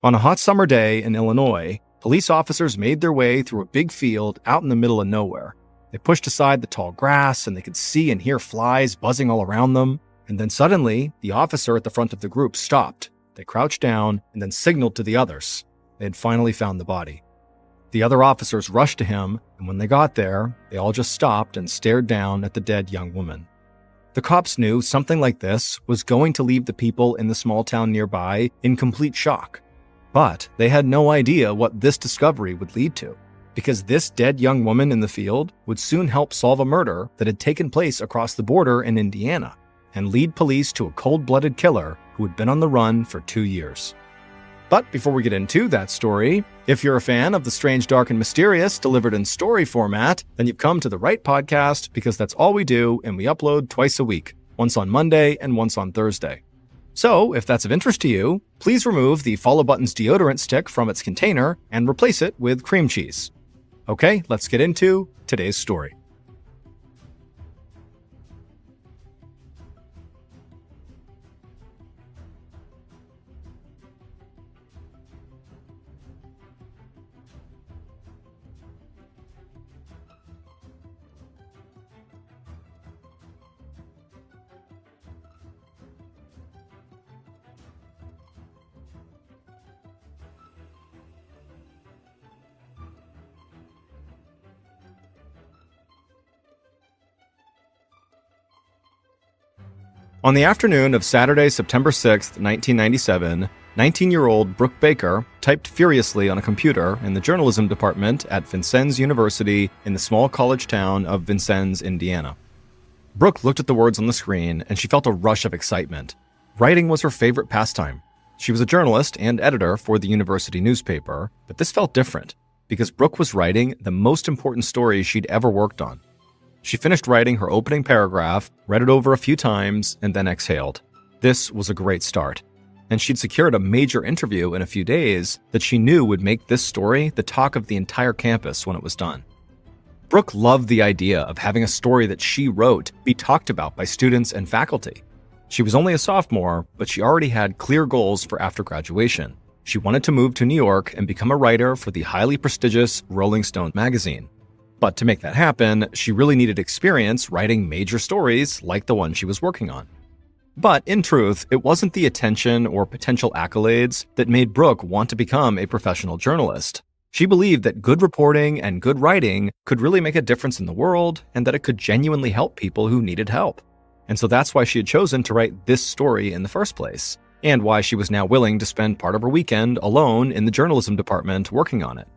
On a hot summer day in Illinois, police officers made their way through a big field out in the middle of nowhere. They pushed aside the tall grass and they could see and hear flies buzzing all around them. And then suddenly, the officer at the front of the group stopped. They crouched down and then signaled to the others. They had finally found the body. The other officers rushed to him, and when they got there, they all just stopped and stared down at the dead young woman. The cops knew something like this was going to leave the people in the small town nearby in complete shock. But they had no idea what this discovery would lead to, because this dead young woman in the field would soon help solve a murder that had taken place across the border in Indiana and lead police to a cold-blooded killer who had been on the run for 2 years. But before we get into that story, if you're a fan of the strange, dark, and mysterious delivered in story format, then you've come to the right podcast, because that's all we do, and we upload twice a week, once on Monday and once on Thursday. So, if that's of interest to you, please remove the Follow Buttons deodorant stick from its container and replace it with cream cheese. Okay, let's get into today's story. On the afternoon of Saturday, September 6, 1997, 19-year-old Brooke Baker typed furiously on a computer in the journalism department at Vincennes University in the small college town of Vincennes, Indiana. Brooke looked at the words on the screen and she felt a rush of excitement. Writing was her favorite pastime. She was a journalist and editor for the university newspaper, but this felt different because Brooke was writing the most important story she'd ever worked on. She finished writing her opening paragraph, read it over a few times, and then exhaled. This was a great start. And she'd secured a major interview in a few days that she knew would make this story the talk of the entire campus when it was done. Brooke loved the idea of having a story that she wrote be talked about by students and faculty. She was only a sophomore, but she already had clear goals for after graduation. She wanted to move to New York and become a writer for the highly prestigious Rolling Stone magazine. But to make that happen, she really needed experience writing major stories like the one she was working on. But in truth, it wasn't the attention or potential accolades that made Brooke want to become a professional journalist. She believed that good reporting and good writing could really make a difference in the world and that it could genuinely help people who needed help. And so that's why she had chosen to write this story in the first place, and why she was now willing to spend part of her weekend alone in the journalism department working on it.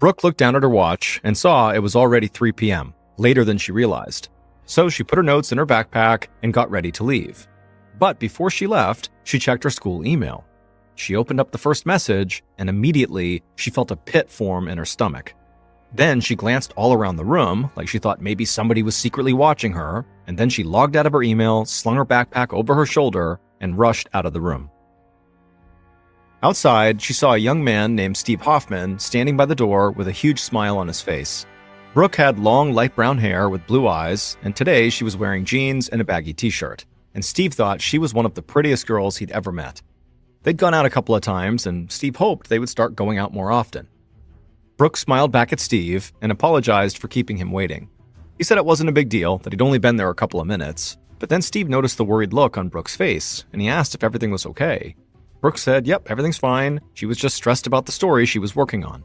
Brooke looked down at her watch and saw it was already 3 p.m., later than she realized. So she put her notes in her backpack and got ready to leave. But before she left, she checked her school email. She opened up the first message, and immediately she felt a pit form in her stomach. Then she glanced all around the room, like she thought maybe somebody was secretly watching her, and then she logged out of her email, slung her backpack over her shoulder, and rushed out of the room. Outside, she saw a young man named Steve Hoffman standing by the door with a huge smile on his face. Brooke had long, light brown hair with blue eyes, and today she was wearing jeans and a baggy t-shirt, and Steve thought she was one of the prettiest girls he'd ever met. They'd gone out a couple of times, and Steve hoped they would start going out more often. Brooke smiled back at Steve and apologized for keeping him waiting. He said it wasn't a big deal, that he'd only been there a couple of minutes, but then Steve noticed the worried look on Brooke's face, and he asked if everything was okay. Brooke said, yep, everything's fine. She was just stressed about the story she was working on.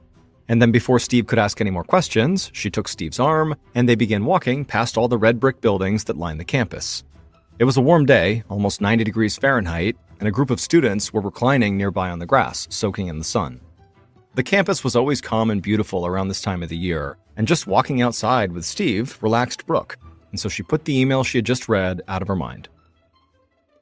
And then before Steve could ask any more questions, she took Steve's arm, and they began walking past all the red brick buildings that lined the campus. It was a warm day, almost 90 degrees Fahrenheit, and a group of students were reclining nearby on the grass, soaking in the sun. The campus was always calm and beautiful around this time of the year, and just walking outside with Steve relaxed Brooke, and so she put the email she had just read out of her mind.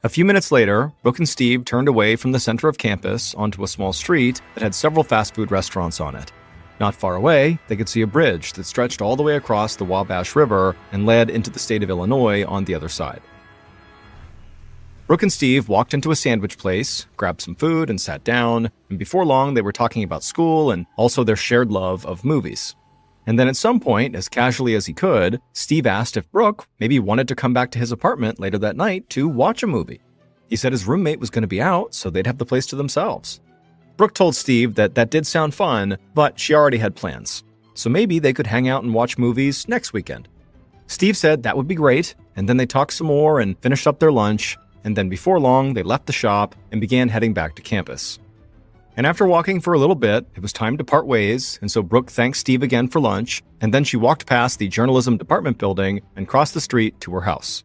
A few minutes later, Brooke and Steve turned away from the center of campus onto a small street that had several fast food restaurants on it. Not far away, they could see a bridge that stretched all the way across the Wabash River and led into the state of Illinois on the other side. Brooke and Steve walked into a sandwich place, grabbed some food, and sat down, and before long they were talking about school and also their shared love of movies. And then at some point, as casually as he could, Steve asked if Brooke maybe wanted to come back to his apartment later that night to watch a movie. He said his roommate was going to be out, so they'd have the place to themselves. Brooke told Steve that did sound fun, but she already had plans. So maybe they could hang out and watch movies next weekend. Steve said that would be great, and then they talked some more and finished up their lunch, and then before long, they left the shop and began heading back to campus. And after walking for a little bit, it was time to part ways, and so Brooke thanked Steve again for lunch, and then she walked past the journalism department building and crossed the street to her house.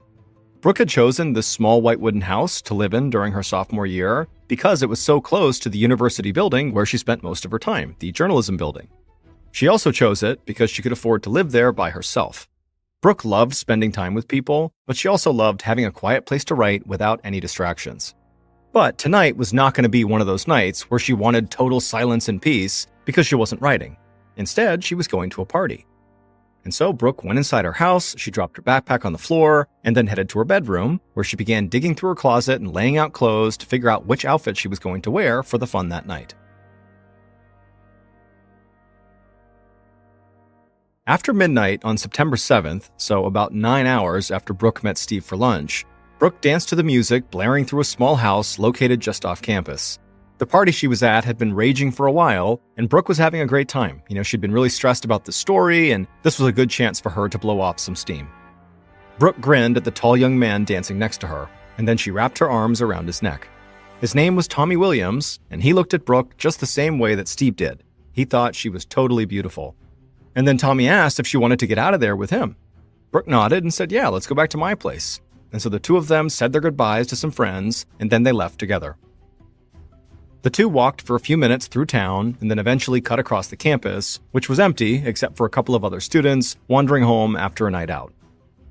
Brooke had chosen this small white wooden house to live in during her sophomore year because it was so close to the university building where she spent most of her time, the journalism building. She also chose it because she could afford to live there by herself. Brooke loved spending time with people, but she also loved having a quiet place to write without any distractions. But tonight was not going to be one of those nights where she wanted total silence and peace because she wasn't writing. Instead, she was going to a party. And so Brooke went inside her house, she dropped her backpack on the floor, and then headed to her bedroom, where she began digging through her closet and laying out clothes to figure out which outfit she was going to wear for the fun that night. After midnight on September 7th, so about 9 hours after Brooke met Steve for lunch, Brooke danced to the music blaring through a small house located just off campus. The party she was at had been raging for a while, and Brooke was having a great time. She'd been really stressed about the story, and this was a good chance for her to blow off some steam. Brooke grinned at the tall young man dancing next to her, and then she wrapped her arms around his neck. His name was Tommy Williams, and he looked at Brooke just the same way that Steve did. He thought she was totally beautiful. And then Tommy asked if she wanted to get out of there with him. Brooke nodded and said, "Yeah, let's go back to my place." And so the two of them said their goodbyes to some friends, and then they left together. The two walked for a few minutes through town and then eventually cut across the campus, which was empty except for a couple of other students wandering home after a night out.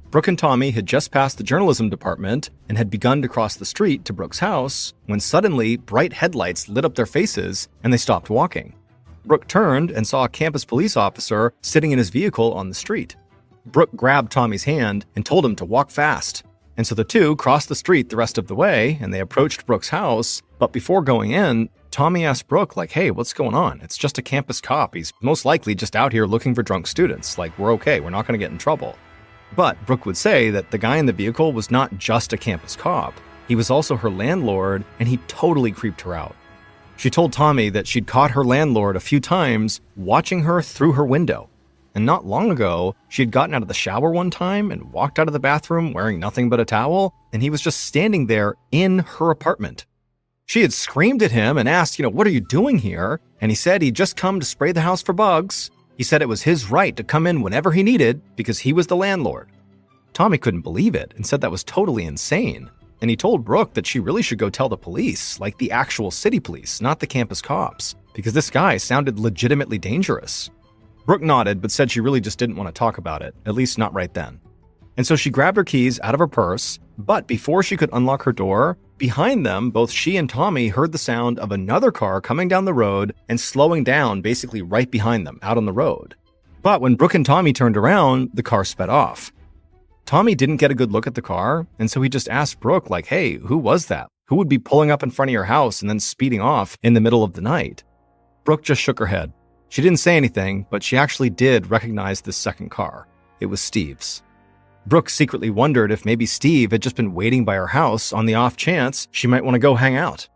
Brooke and Tommy had just passed the journalism department and had begun to cross the street to Brooke's house when suddenly bright headlights lit up their faces and they stopped walking. Brooke turned and saw a campus police officer sitting in his vehicle on the street. Brooke grabbed Tommy's hand and told him to walk fast. And so the two crossed the street the rest of the way and they approached Brooke's house. But before going in, Tommy asked Brooke, "Hey, what's going on? It's just a campus cop. He's most likely just out here looking for drunk students. We're okay. We're not going to get in trouble." But Brooke would say that the guy in the vehicle was not just a campus cop. He was also her landlord, and he totally creeped her out. She told Tommy that she'd caught her landlord a few times watching her through her window. And not long ago, she had gotten out of the shower one time and walked out of the bathroom wearing nothing but a towel, and he was just standing there in her apartment. She had screamed at him and asked, "What are you doing here?" And he said he'd just come to spray the house for bugs. He said it was his right to come in whenever he needed because he was the landlord. Tommy couldn't believe it and said that was totally insane. And he told Brooke that she really should go tell the police, like the actual city police, not the campus cops, because this guy sounded legitimately dangerous. Brooke nodded, but said she really just didn't want to talk about it, at least not right then. And so she grabbed her keys out of her purse, but before she could unlock her door, behind them, both she and Tommy heard the sound of another car coming down the road and slowing down basically right behind them, out on the road. But when Brooke and Tommy turned around, the car sped off. Tommy didn't get a good look at the car, and so he just asked Brooke, "Hey, who was that? Who would be pulling up in front of your house and then speeding off in the middle of the night?" Brooke just shook her head. She didn't say anything, but she actually did recognize this second car. It was Steve's. Brooke secretly wondered if maybe Steve had just been waiting by her house on the off chance she might want to go hang out.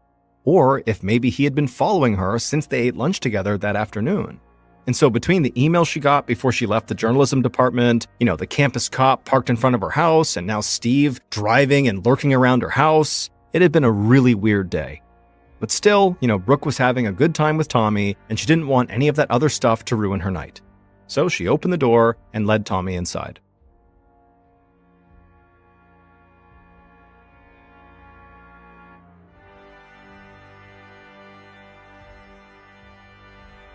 Or if maybe he had been following her since they ate lunch together that afternoon. And so between the email she got before she left the journalism department, the campus cop parked in front of her house, and now Steve driving and lurking around her house, it had been a really weird day. But still, Brooke was having a good time with Tommy, and she didn't want any of that other stuff to ruin her night. So she opened the door and led Tommy inside.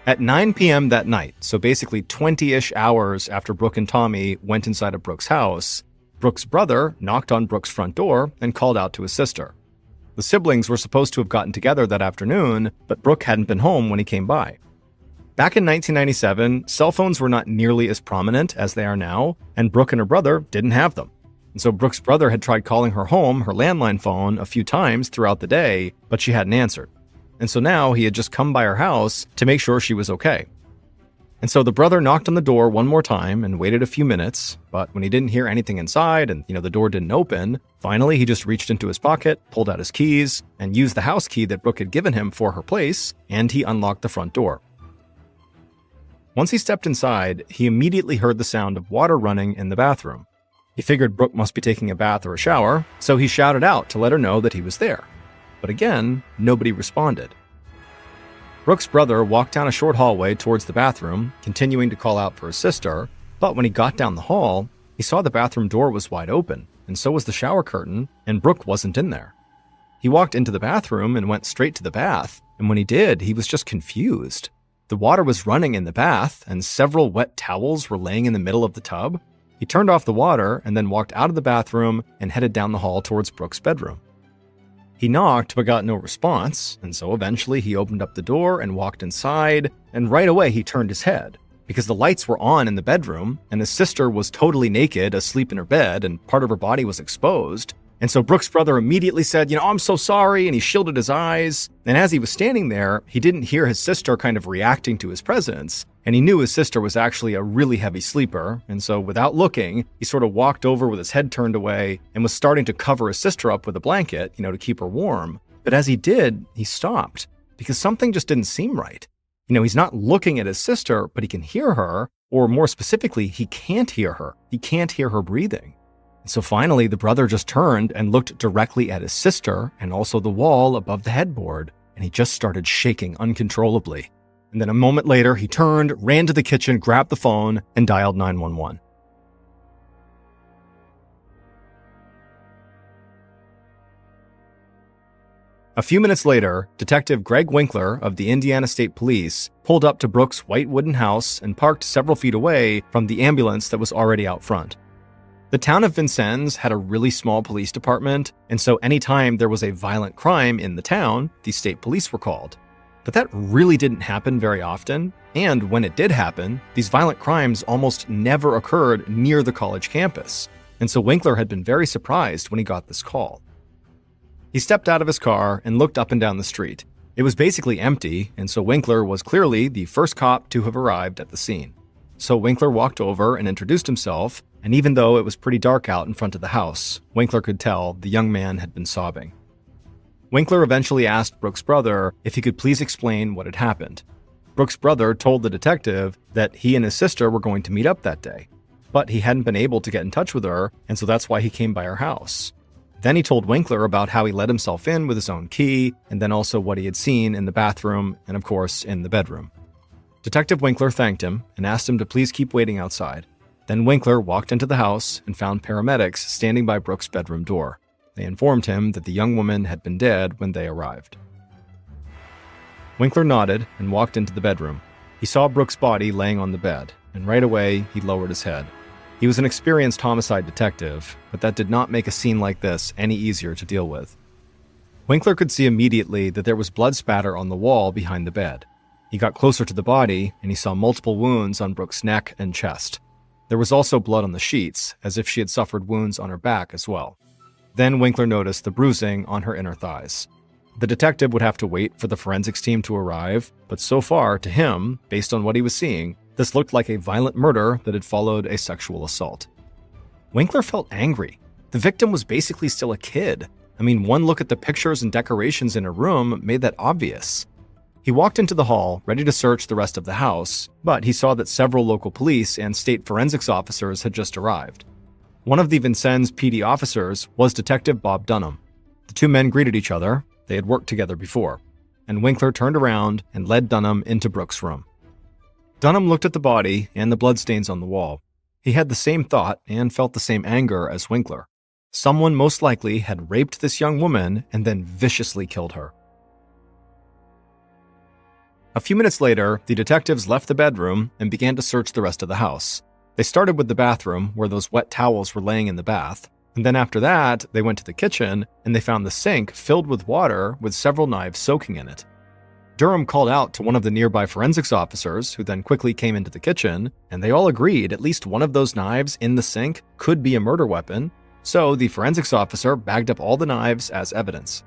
At 9 p.m. that night, so basically 20-ish hours after Brooke and Tommy went inside of Brooke's house, Brooke's brother knocked on Brooke's front door and called out to his sister. The siblings were supposed to have gotten together that afternoon, but Brooke hadn't been home when he came by. Back in 1997, cell phones were not nearly as prominent as they are now, and Brooke and her brother didn't have them. And so Brooke's brother had tried calling her home, her landline phone, a few times throughout the day, but she hadn't answered. And so now he had just come by her house to make sure she was okay. And so the brother knocked on the door one more time and waited a few minutes, but when he didn't hear anything inside and, the door didn't open, finally he just reached into his pocket, pulled out his keys, and used the house key that Brooke had given him for her place, and he unlocked the front door. Once he stepped inside, he immediately heard the sound of water running in the bathroom. He figured Brooke must be taking a bath or a shower, so he shouted out to let her know that he was there. But again, nobody responded. Brooke's brother walked down a short hallway towards the bathroom, continuing to call out for his sister, but when he got down the hall, he saw the bathroom door was wide open, and so was the shower curtain, and Brooke wasn't in there. He walked into the bathroom and went straight to the bath, and when he did, he was just confused. The water was running in the bath, and several wet towels were laying in the middle of the tub. He turned off the water and then walked out of the bathroom and headed down the hall towards Brooke's bedroom. He knocked but got no response, and so eventually he opened up the door and walked inside, and right away he turned his head, because the lights were on in the bedroom, and his sister was totally naked, asleep in her bed, and part of her body was exposed. And so Brooke's brother immediately said, I'm so sorry, and he shielded his eyes. And as he was standing there, he didn't hear his sister kind of reacting to his presence, and he knew his sister was actually a really heavy sleeper, and so without looking, he sort of walked over with his head turned away and was starting to cover his sister up with a blanket, to keep her warm. But as he did, he stopped, because something just didn't seem right. He's not looking at his sister, but he can hear her, or more specifically, he can't hear her. He can't hear her breathing. And so finally, the brother just turned and looked directly at his sister and also the wall above the headboard, and he just started shaking uncontrollably. And then a moment later, he turned, ran to the kitchen, grabbed the phone, and dialed 911. A few minutes later, Detective Greg Winkler of the Indiana State Police pulled up to Brooke's white wooden house and parked several feet away from the ambulance that was already out front. The town of Vincennes had a really small police department, and so anytime there was a violent crime in the town, the state police were called. But that really didn't happen very often, and when it did happen, these violent crimes almost never occurred near the college campus, and so Winkler had been very surprised when he got this call. He stepped out of his car and looked up and down the street. It was basically empty, and so Winkler was clearly the first cop to have arrived at the scene. So Winkler walked over and introduced himself, and even though it was pretty dark out in front of the house, Winkler could tell the young man had been sobbing. Winkler eventually asked Brooke's brother if he could please explain what had happened. Brooke's brother told the detective that he and his sister were going to meet up that day, but he hadn't been able to get in touch with her, and so that's why he came by her house. Then he told Winkler about how he let himself in with his own key, and then also what he had seen in the bathroom and, of course, in the bedroom. Detective Winkler thanked him and asked him to please keep waiting outside. Then Winkler walked into the house and found paramedics standing by Brooke's bedroom door. They informed him that the young woman had been dead when they arrived. Winkler nodded and walked into the bedroom. He saw Brooke's body laying on the bed, and right away he lowered his head. He was an experienced homicide detective, but that did not make a scene like this any easier to deal with. Winkler could see immediately that there was blood spatter on the wall behind the bed. He got closer to the body, and he saw multiple wounds on Brooke's neck and chest. There was also blood on the sheets, as if she had suffered wounds on her back as well. Then Winkler noticed the bruising on her inner thighs. The detective would have to wait for the forensics team to arrive, but so far, to him, based on what he was seeing, this looked like a violent murder that had followed a sexual assault. Winkler felt angry. The victim was basically still a kid. One look at the pictures and decorations in her room made that obvious. He walked into the hall, ready to search the rest of the house, but he saw that several local police and state forensics officers had just arrived. One of the Vincennes PD officers was Detective Bob Dunham. The two men greeted each other. They had worked together before. And Winkler turned around and led Dunham into Brooke's room. Dunham looked at the body and the bloodstains on the wall. He had the same thought and felt the same anger as Winkler. Someone most likely had raped this young woman and then viciously killed her. A few minutes later, the detectives left the bedroom and began to search the rest of the house. They started with the bathroom, where those wet towels were laying in the bath, and then after that, they went to the kitchen, and they found the sink filled with water with several knives soaking in it. Durham called out to one of the nearby forensics officers, who then quickly came into the kitchen, and they all agreed at least one of those knives in the sink could be a murder weapon, so the forensics officer bagged up all the knives as evidence.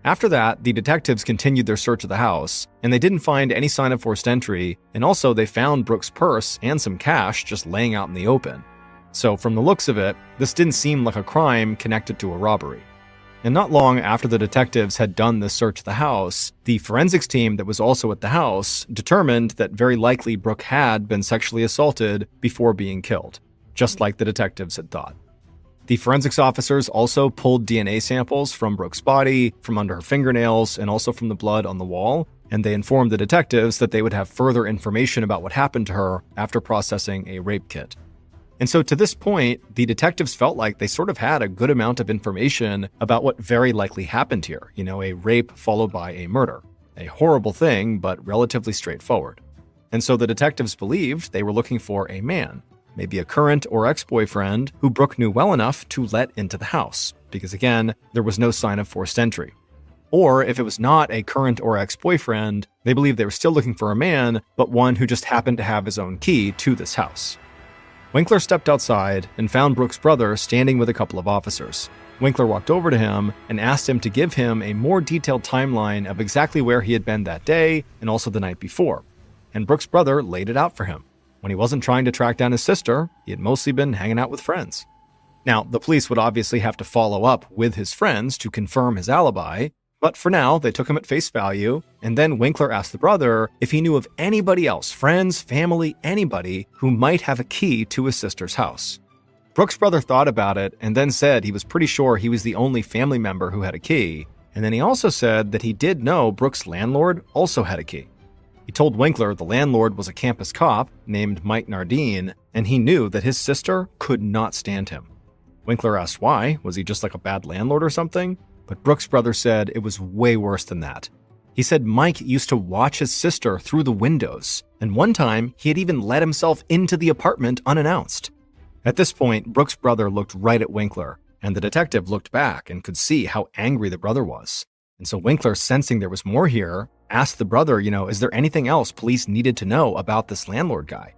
After that, the detectives continued their search of the house, and they didn't find any sign of forced entry, and also they found Brooke's purse and some cash just laying out in the open. So from the looks of it, this didn't seem like a crime connected to a robbery. And not long after the detectives had done this search of the house, the forensics team that was also at the house determined that very likely Brooke had been sexually assaulted before being killed, just like the detectives had thought. The forensics officers also pulled DNA samples from Brooke's body, from under her fingernails, and also from the blood on the wall, and they informed the detectives that they would have further information about what happened to her after processing a rape kit. And so to this point, the detectives felt like they sort of had a good amount of information about what very likely happened here, a rape followed by a murder. A horrible thing, but relatively straightforward. And so the detectives believed they were looking for a man, maybe a current or ex-boyfriend who Brooke knew well enough to let into the house, because again, there was no sign of forced entry. Or if it was not a current or ex-boyfriend, they believed they were still looking for a man, but one who just happened to have his own key to this house. Winkler stepped outside and found Brooke's brother standing with a couple of officers. Winkler walked over to him and asked him to give him a more detailed timeline of exactly where he had been that day and also the night before. And Brooke's brother laid it out for him. When he wasn't trying to track down his sister, he had mostly been hanging out with friends. Now, the police would obviously have to follow up with his friends to confirm his alibi, but for now, they took him at face value, and then Winkler asked the brother if he knew of anybody else, friends, family, anybody, who might have a key to his sister's house. Brooke's brother thought about it and then said he was pretty sure he was the only family member who had a key, and then he also said that he did know Brooke's landlord also had a key. He told Winkler the landlord was a campus cop named Mike Nardine, and he knew that his sister could not stand him. Winkler asked why. Was he just like a bad landlord or something? But Brooke's brother said it was way worse than that. He said Mike used to watch his sister through the windows, and one time he had even let himself into the apartment unannounced. At this point, Brooke's brother looked right at Winkler, and the detective looked back and could see how angry the brother was. And so Winkler, sensing there was more here, asked the brother, is there anything else police needed to know about this landlord guy?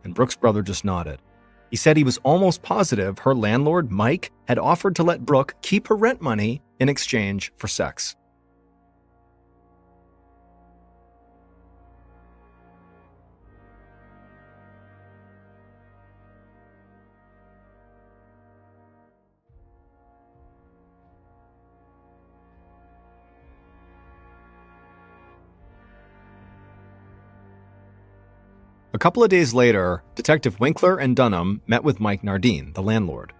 And Brooke's brother just nodded. He said he was almost positive her landlord, Mike, had offered to let Brooke keep her rent money in exchange for sex. A couple of days later, Detective Winkler and Dunham met with Mike Nardine, the landlord.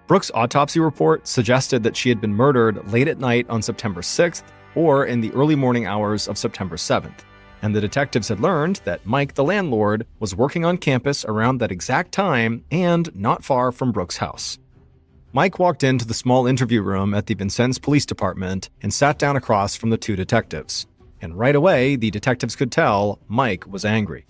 Brooke's autopsy report suggested that she had been murdered late at night on September 6th or in the early morning hours of September 7th, and the detectives had learned that Mike, the landlord, was working on campus around that exact time and not far from Brooke's house. Mike walked into the small interview room at the Vincennes Police Department and sat down across from the two detectives. And right away, the detectives could tell Mike was angry.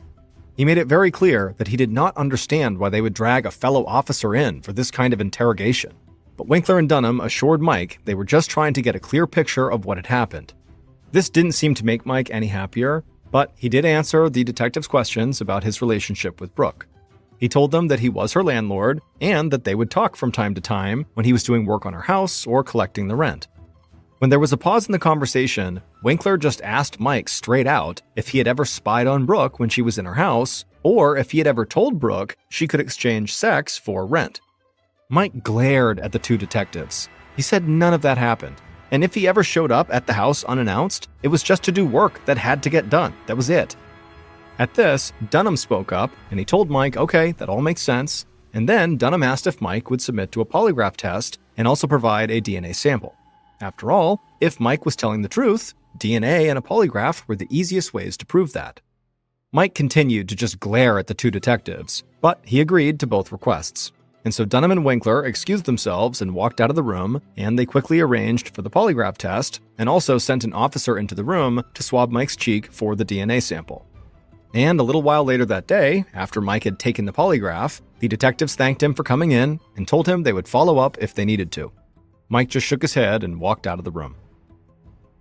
He made it very clear that he did not understand why they would drag a fellow officer in for this kind of interrogation. But Winkler and Dunham assured Mike they were just trying to get a clear picture of what had happened. This didn't seem to make Mike any happier, but he did answer the detectives' questions about his relationship with Brooke. He told them that he was her landlord and that they would talk from time to time when he was doing work on her house or collecting the rent. When there was a pause in the conversation, Winkler just asked Mike straight out if he had ever spied on Brooke when she was in her house, or if he had ever told Brooke she could exchange sex for rent. Mike glared at the two detectives. He said none of that happened, and if he ever showed up at the house unannounced, it was just to do work that had to get done. That was it. At this, Dunham spoke up, and he told Mike, okay, that all makes sense, and then Dunham asked if Mike would submit to a polygraph test and also provide a DNA sample. After all, if Mike was telling the truth, DNA and a polygraph were the easiest ways to prove that. Mike continued to just glare at the two detectives, but he agreed to both requests. And so Dunham and Winkler excused themselves and walked out of the room, and they quickly arranged for the polygraph test and also sent an officer into the room to swab Mike's cheek for the DNA sample. And a little while later that day, after Mike had taken the polygraph, the detectives thanked him for coming in and told him they would follow up if they needed to. Mike just shook his head and walked out of the room.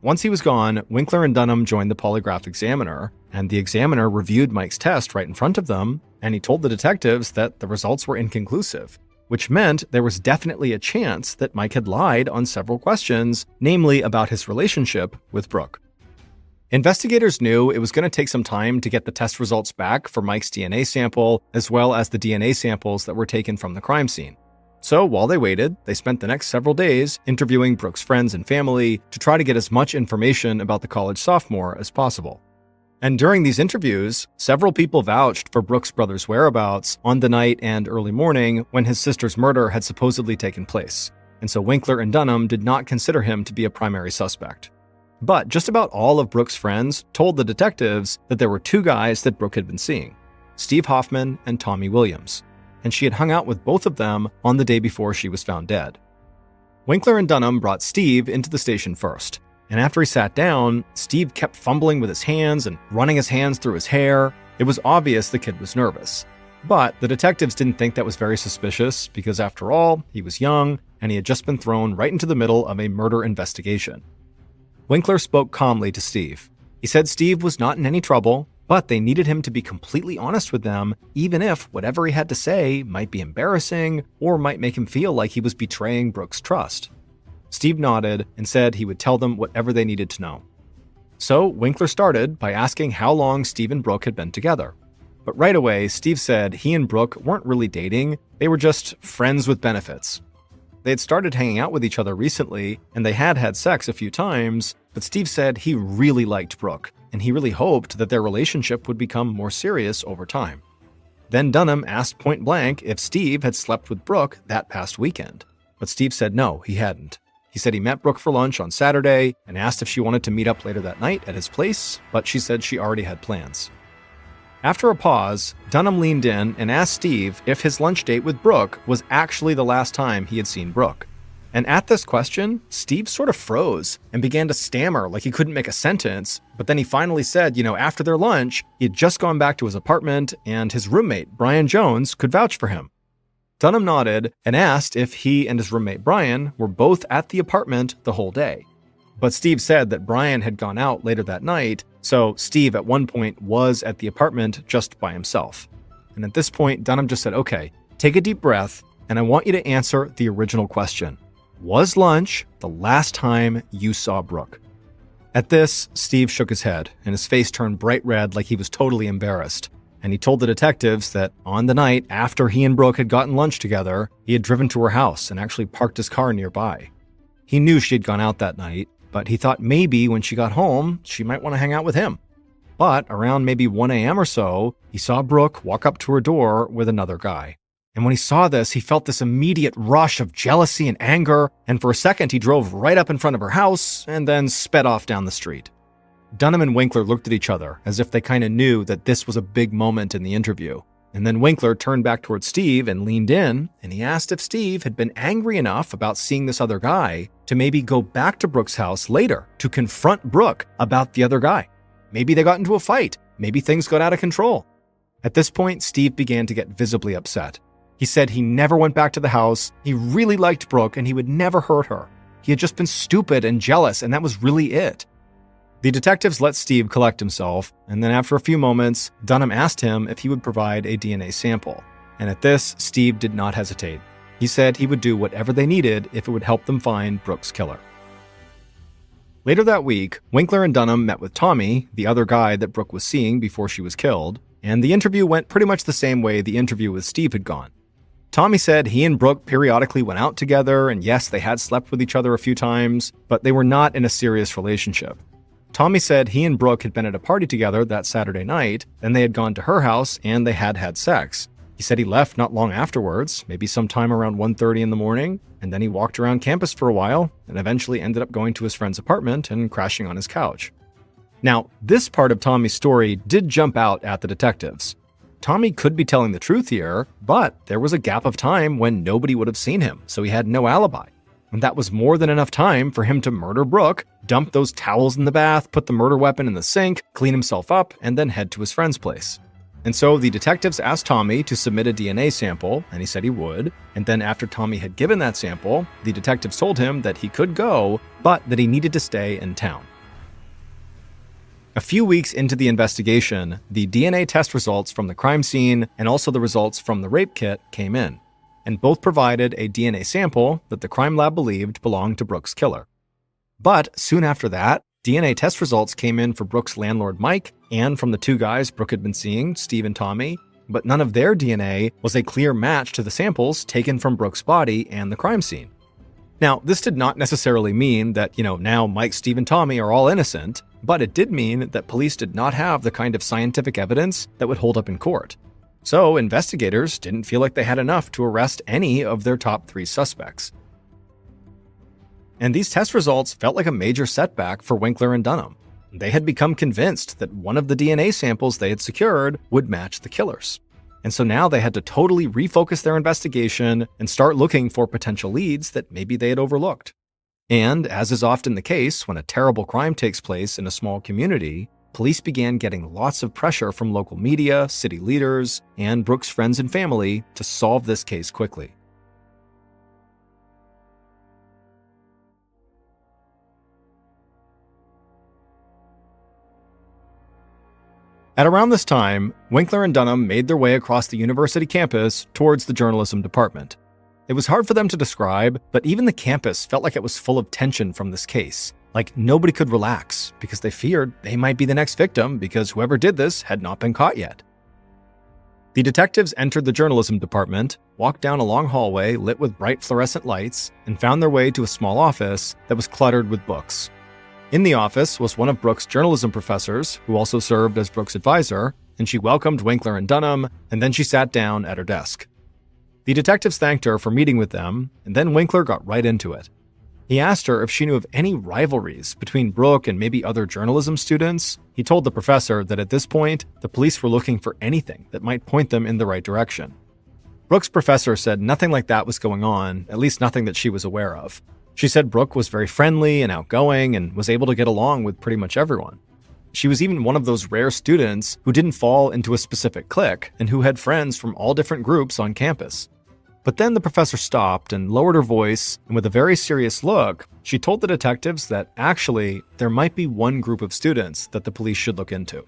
Once he was gone, Winkler and Dunham joined the polygraph examiner, and the examiner reviewed Mike's test right in front of them, and he told the detectives that the results were inconclusive. which meant there was definitely a chance that Mike had lied on several questions, namely about his relationship with Brooke. Investigators knew it was going to take some time to get the test results back for Mike's DNA sample, as well as the DNA samples that were taken from the crime scene. So while they waited, they spent the next several days interviewing Brooke's friends and family to try to get as much information about the college sophomore as possible. And during these interviews, several people vouched for Brooke's brother's whereabouts on the night and early morning when his sister's murder had supposedly taken place. And so Winkler and Dunham did not consider him to be a primary suspect. But just about all of Brooke's friends told the detectives that there were two guys that Brooke had been seeing, Steve Hoffman and Tommy Williams, and she had hung out with both of them on the day before she was found dead. Winkler and Dunham brought Steve into the station first, and after he sat down, Steve kept fumbling with his hands and running his hands through his hair. It was obvious the kid was nervous. But the detectives didn't think that was very suspicious because, after all, he was young and he had just been thrown right into the middle of a murder investigation. Winkler spoke calmly to Steve. He said Steve was not in any trouble, but they needed him to be completely honest with them, even if whatever he had to say might be embarrassing or might make him feel like he was betraying Brooke's trust. Steve nodded and said he would tell them whatever they needed to know. So Winkler started by asking how long Steve and Brooke had been together. But right away, Steve said he and Brooke weren't really dating, they were just friends with benefits. They had started hanging out with each other recently, and they had had sex a few times, but Steve said he really liked Brooke, and he really hoped that their relationship would become more serious over time. Then Dunham asked point blank if Steve had slept with Brooke that past weekend, but Steve said no, he hadn't. He said he met Brooke for lunch on Saturday and asked if she wanted to meet up later that night at his place, but she said she already had plans. After a pause, Dunham leaned in and asked Steve if his lunch date with Brooke was actually the last time he had seen Brooke. And at this question, Steve sort of froze and began to stammer like he couldn't make a sentence, but then he finally said, after their lunch, he had just gone back to his apartment and his roommate, Brian Jones, could vouch for him. Dunham nodded and asked if he and his roommate Brian were both at the apartment the whole day. But Steve said that Brian had gone out later that night, so Steve at one point was at the apartment just by himself. And at this point, Dunham just said, okay, take a deep breath, and I want you to answer the original question. Was lunch the last time you saw Brooke? At this, Steve shook his head, and his face turned bright red like he was totally embarrassed. And he told the detectives that on the night after he and Brooke had gotten lunch together, he had driven to her house and actually parked his car nearby. He knew she had gone out that night, but he thought maybe when she got home, she might want to hang out with him. But around maybe 1 a.m. or so, he saw Brooke walk up to her door with another guy. And when he saw this, he felt this immediate rush of jealousy and anger, and for a second he drove right up in front of her house and then sped off down the street. Dunham and Winkler looked at each other as if they kind of knew that this was a big moment in the interview. And then Winkler turned back towards Steve and leaned in, and he asked if Steve had been angry enough about seeing this other guy to maybe go back to Brooke's house later to confront Brooke about the other guy. Maybe they got into a fight. Maybe things got out of control. At this point, Steve began to get visibly upset. He said he never went back to the house, he really liked Brooke, and he would never hurt her. He had just been stupid and jealous, and that was really it. The detectives let Steve collect himself, and then after a few moments, Dunham asked him if he would provide a DNA sample. And at this, Steve did not hesitate. He said he would do whatever they needed if it would help them find Brooke's killer. Later that week, Winkler and Dunham met with Tommy, the other guy that Brooke was seeing before she was killed, and the interview went pretty much the same way the interview with Steve had gone. Tommy said he and Brooke periodically went out together, and yes, they had slept with each other a few times, but they were not in a serious relationship. Tommy said he and Brooke had been at a party together that Saturday night, then they had gone to her house and they had had sex. He said he left not long afterwards, maybe sometime around 1:30 in the morning, and then he walked around campus for a while and eventually ended up going to his friend's apartment and crashing on his couch. Now, this part of Tommy's story did jump out at the detectives. Tommy could be telling the truth here, but there was a gap of time when nobody would have seen him, so he had no alibi. And that was more than enough time for him to murder Brooke, dump those towels in the bath, put the murder weapon in the sink, clean himself up, and then head to his friend's place. And so the detectives asked Tommy to submit a DNA sample, and he said he would. And then after Tommy had given that sample, the detectives told him that he could go, but that he needed to stay in town. A few weeks into the investigation, the DNA test results from the crime scene and also the results from the rape kit came in. and both provided a DNA sample that the crime lab believed belonged to Brooke's killer. But soon after that, DNA test results came in for Brooke's landlord Mike and from the two guys Brooke had been seeing, Steve and Tommy, but none of their DNA was a clear match to the samples taken from Brooke's body and the crime scene. Now, this did not necessarily mean that, now Mike, Steve, and Tommy are all innocent, but it did mean that police did not have the kind of scientific evidence that would hold up in court. So investigators didn't feel like they had enough to arrest any of their top 3 suspects. And these test results felt like a major setback for Winkler and Dunham. They had become convinced that one of the DNA samples they had secured would match the killers. And so now they had to totally refocus their investigation and start looking for potential leads that maybe they had overlooked. And, as is often the case when a terrible crime takes place in a small community, police began getting lots of pressure from local media, city leaders, and Brooke's friends and family to solve this case quickly. At around this time, Winkler and Dunham made their way across the university campus towards the journalism department. It was hard for them to describe, but even the campus felt like it was full of tension from this case. Like nobody could relax because they feared they might be the next victim because whoever did this had not been caught yet. The detectives entered the journalism department, walked down a long hallway lit with bright fluorescent lights, and found their way to a small office that was cluttered with books. In the office was one of Brooke's journalism professors, who also served as Brooke's advisor, and she welcomed Winkler and Dunham, and then she sat down at her desk. The detectives thanked her for meeting with them, and then Winkler got right into it. He asked her if she knew of any rivalries between Brooke and maybe other journalism students. He told the professor that at this point, the police were looking for anything that might point them in the right direction. Brooke's professor said nothing like that was going on, at least nothing that she was aware of. She said Brooke was very friendly and outgoing and was able to get along with pretty much everyone. She was even one of those rare students who didn't fall into a specific clique and who had friends from all different groups on campus. But then the professor stopped and lowered her voice, and with a very serious look, she told the detectives that actually there might be one group of students that the police should look into.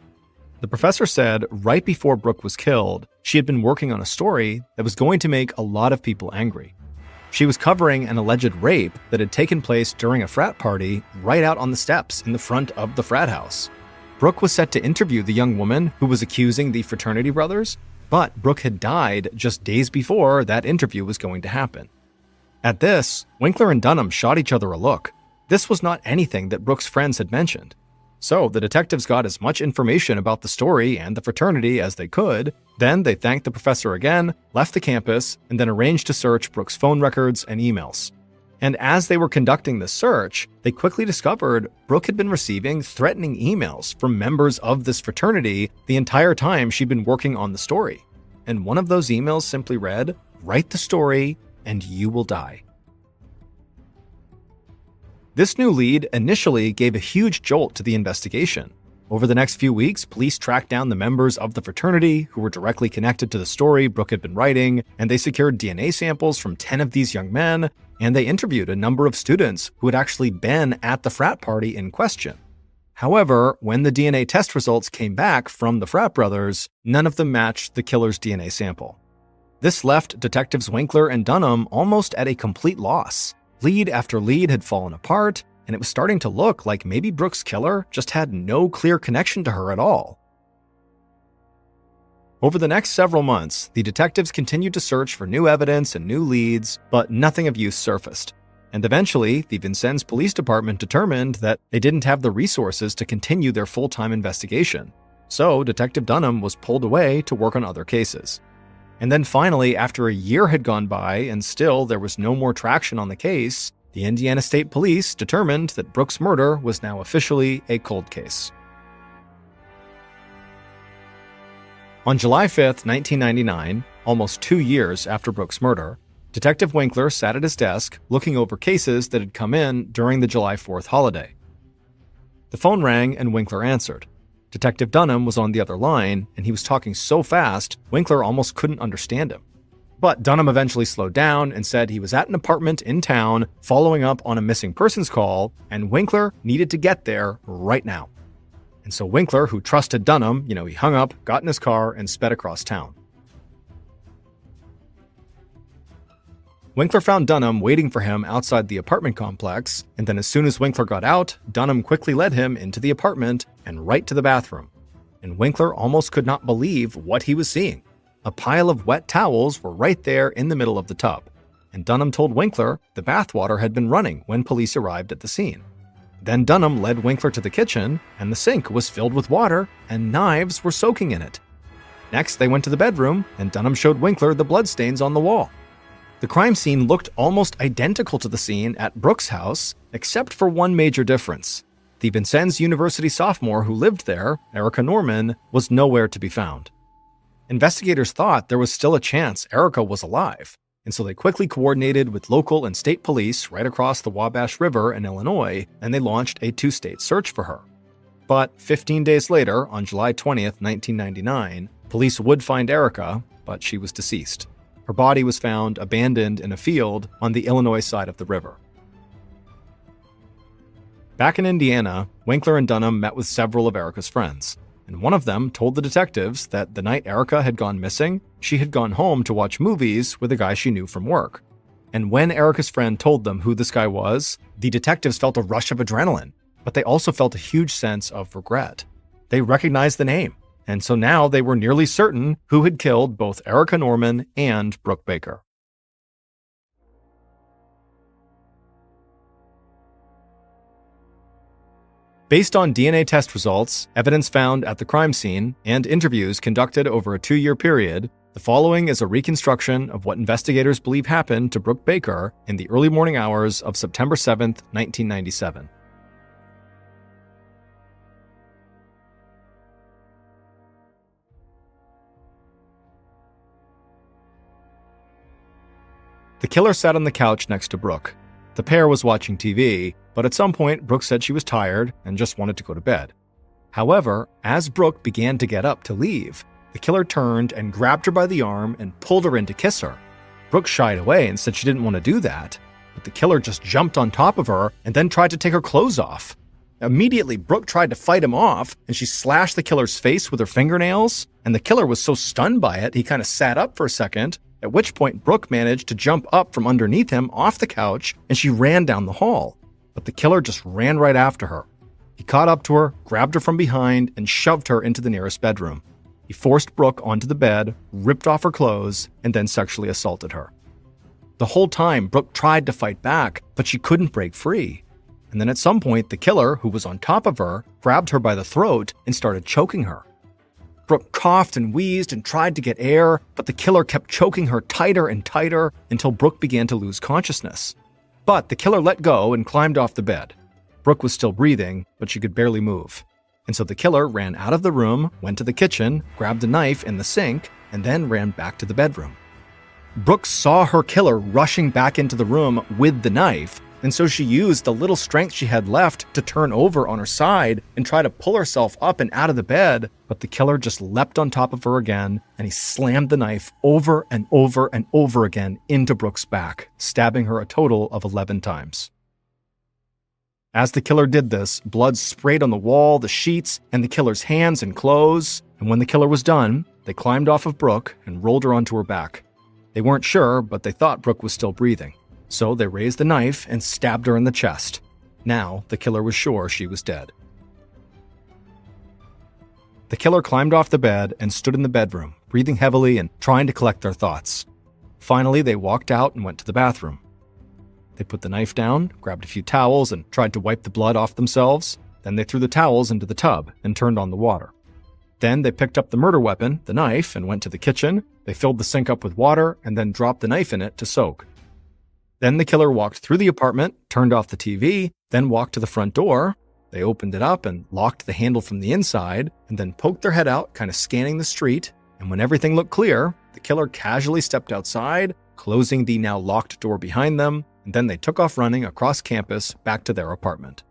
The professor said right before Brooke was killed, she had been working on a story that was going to make a lot of people angry. She was covering an alleged rape that had taken place during a frat party right out on the steps in the front of the frat house. Brooke was set to interview the young woman who was accusing the fraternity brothers, but Brooke had died just days before that interview was going to happen. At this, Winkler and Dunham shot each other a look. This was not anything that Brooke's friends had mentioned. So the detectives got as much information about the story and the fraternity as they could. Then they thanked the professor again, left the campus, and then arranged to search Brooke's phone records and emails. And as they were conducting this search, they quickly discovered Brooke had been receiving threatening emails from members of this fraternity the entire time she'd been working on the story. And one of those emails simply read, "Write the story and you will die." This new lead initially gave a huge jolt to the investigation. Over the next few weeks, police tracked down the members of the fraternity who were directly connected to the story Brooke had been writing, and they secured DNA samples from 10 of these young men, and they interviewed a number of students who had actually been at the frat party in question. However, when the DNA test results came back from the frat brothers, none of them matched the killer's DNA sample. This left Detectives Winkler and Dunham almost at a complete loss. Lead after lead had fallen apart, and it was starting to look like maybe Brooke's killer just had no clear connection to her at all. Over the next several months, the detectives continued to search for new evidence and new leads, but nothing of use surfaced. And eventually, the Vincennes Police Department determined that they didn't have the resources to continue their full-time investigation. So Detective Dunham was pulled away to work on other cases. And then finally, after a year had gone by and still there was no more traction on the case, the Indiana State Police determined that Brooke's murder was now officially a cold case. On July 5th, 1999, almost 2 years after Brooke's murder, Detective Winkler sat at his desk looking over cases that had come in during the July 4th holiday. The phone rang and Winkler answered. Detective Dunham was on the other line, and he was talking so fast, Winkler almost couldn't understand him. But Dunham eventually slowed down and said he was at an apartment in town following up on a missing persons call, and Winkler needed to get there right now. And so Winkler, who trusted Dunham, he hung up, got in his car, and sped across town. Winkler found Dunham waiting for him outside the apartment complex, and then as soon as Winkler got out, Dunham quickly led him into the apartment and right to the bathroom. And Winkler almost could not believe what he was seeing. A pile of wet towels were right there in the middle of the tub, and Dunham told Winkler the bathwater had been running when police arrived at the scene. Then Dunham led Winkler to the kitchen, and the sink was filled with water, and knives were soaking in it. Next, they went to the bedroom, and Dunham showed Winkler the bloodstains on the wall. The crime scene looked almost identical to the scene at Brooke's house, except for one major difference. The Vincennes University sophomore who lived there, Erica Norman, was nowhere to be found. Investigators thought there was still a chance Erica was alive, and so they quickly coordinated with local and state police right across the Wabash River in Illinois, and they launched a two-state search for her. But 15 days later, on July 20th, 1999, police would find Erica, but she was deceased. Her body was found abandoned in a field on the Illinois side of the river. Back in Indiana, Winkler and Dunham met with several of Erica's friends, and one of them told the detectives that the night Erica had gone missing, she had gone home to watch movies with a guy she knew from work. And when Erica's friend told them who this guy was, the detectives felt a rush of adrenaline, but they also felt a huge sense of regret. They recognized the name, and so now they were nearly certain who had killed both Erica Norman and Brooke Baker. Based on DNA test results, evidence found at the crime scene, and interviews conducted over a 2-year period, the following is a reconstruction of what investigators believe happened to Brooke Baker in the early morning hours of September 7, 1997. The killer sat on the couch next to Brooke. The pair was watching TV, but at some point Brooke said she was tired and just wanted to go to bed. However, as Brooke began to get up to leave, the killer turned and grabbed her by the arm and pulled her in to kiss her. Brooke shied away and said she didn't want to do that, but the killer just jumped on top of her and then tried to take her clothes off. Immediately, Brooke tried to fight him off, and she slashed the killer's face with her fingernails, and the killer was so stunned by it, he kind of sat up for a second, at which point Brooke managed to jump up from underneath him off the couch, and she ran down the hall. But the killer just ran right after her. He caught up to her, grabbed her from behind, and shoved her into the nearest bedroom. He forced Brooke onto the bed, ripped off her clothes, and then sexually assaulted her. The whole time, Brooke tried to fight back, but she couldn't break free. And then at some point, the killer, who was on top of her, grabbed her by the throat and started choking her. Brooke coughed and wheezed and tried to get air, but the killer kept choking her tighter and tighter until Brooke began to lose consciousness. But the killer let go and climbed off the bed. Brooke was still breathing, but she could barely move. And so the killer ran out of the room, went to the kitchen, grabbed a knife in the sink, and then ran back to the bedroom. Brooke saw her killer rushing back into the room with the knife, and so she used the little strength she had left to turn over on her side and try to pull herself up and out of the bed, but the killer just leapt on top of her again, and he slammed the knife over and over and over again into Brooke's back, stabbing her a total of 11 times. As the killer did this, blood sprayed on the wall, the sheets, and the killer's hands and clothes, and when the killer was done, they climbed off of Brooke and rolled her onto her back. They weren't sure, but they thought Brooke was still breathing. So they raised the knife and stabbed her in the chest. Now, the killer was sure she was dead. The killer climbed off the bed and stood in the bedroom, breathing heavily and trying to collect their thoughts. Finally, they walked out and went to the bathroom. They put the knife down, grabbed a few towels, and tried to wipe the blood off themselves. Then they threw the towels into the tub and turned on the water. Then they picked up the murder weapon, the knife, and went to the kitchen. They filled the sink up with water and then dropped the knife in it to soak. Then the killer walked through the apartment, turned off the TV, then walked to the front door. They opened it up and locked the handle from the inside, and then poked their head out, kind of scanning the street. And when everything looked clear, the killer casually stepped outside, closing the now locked door behind them, and then they took off running across campus back to their apartment.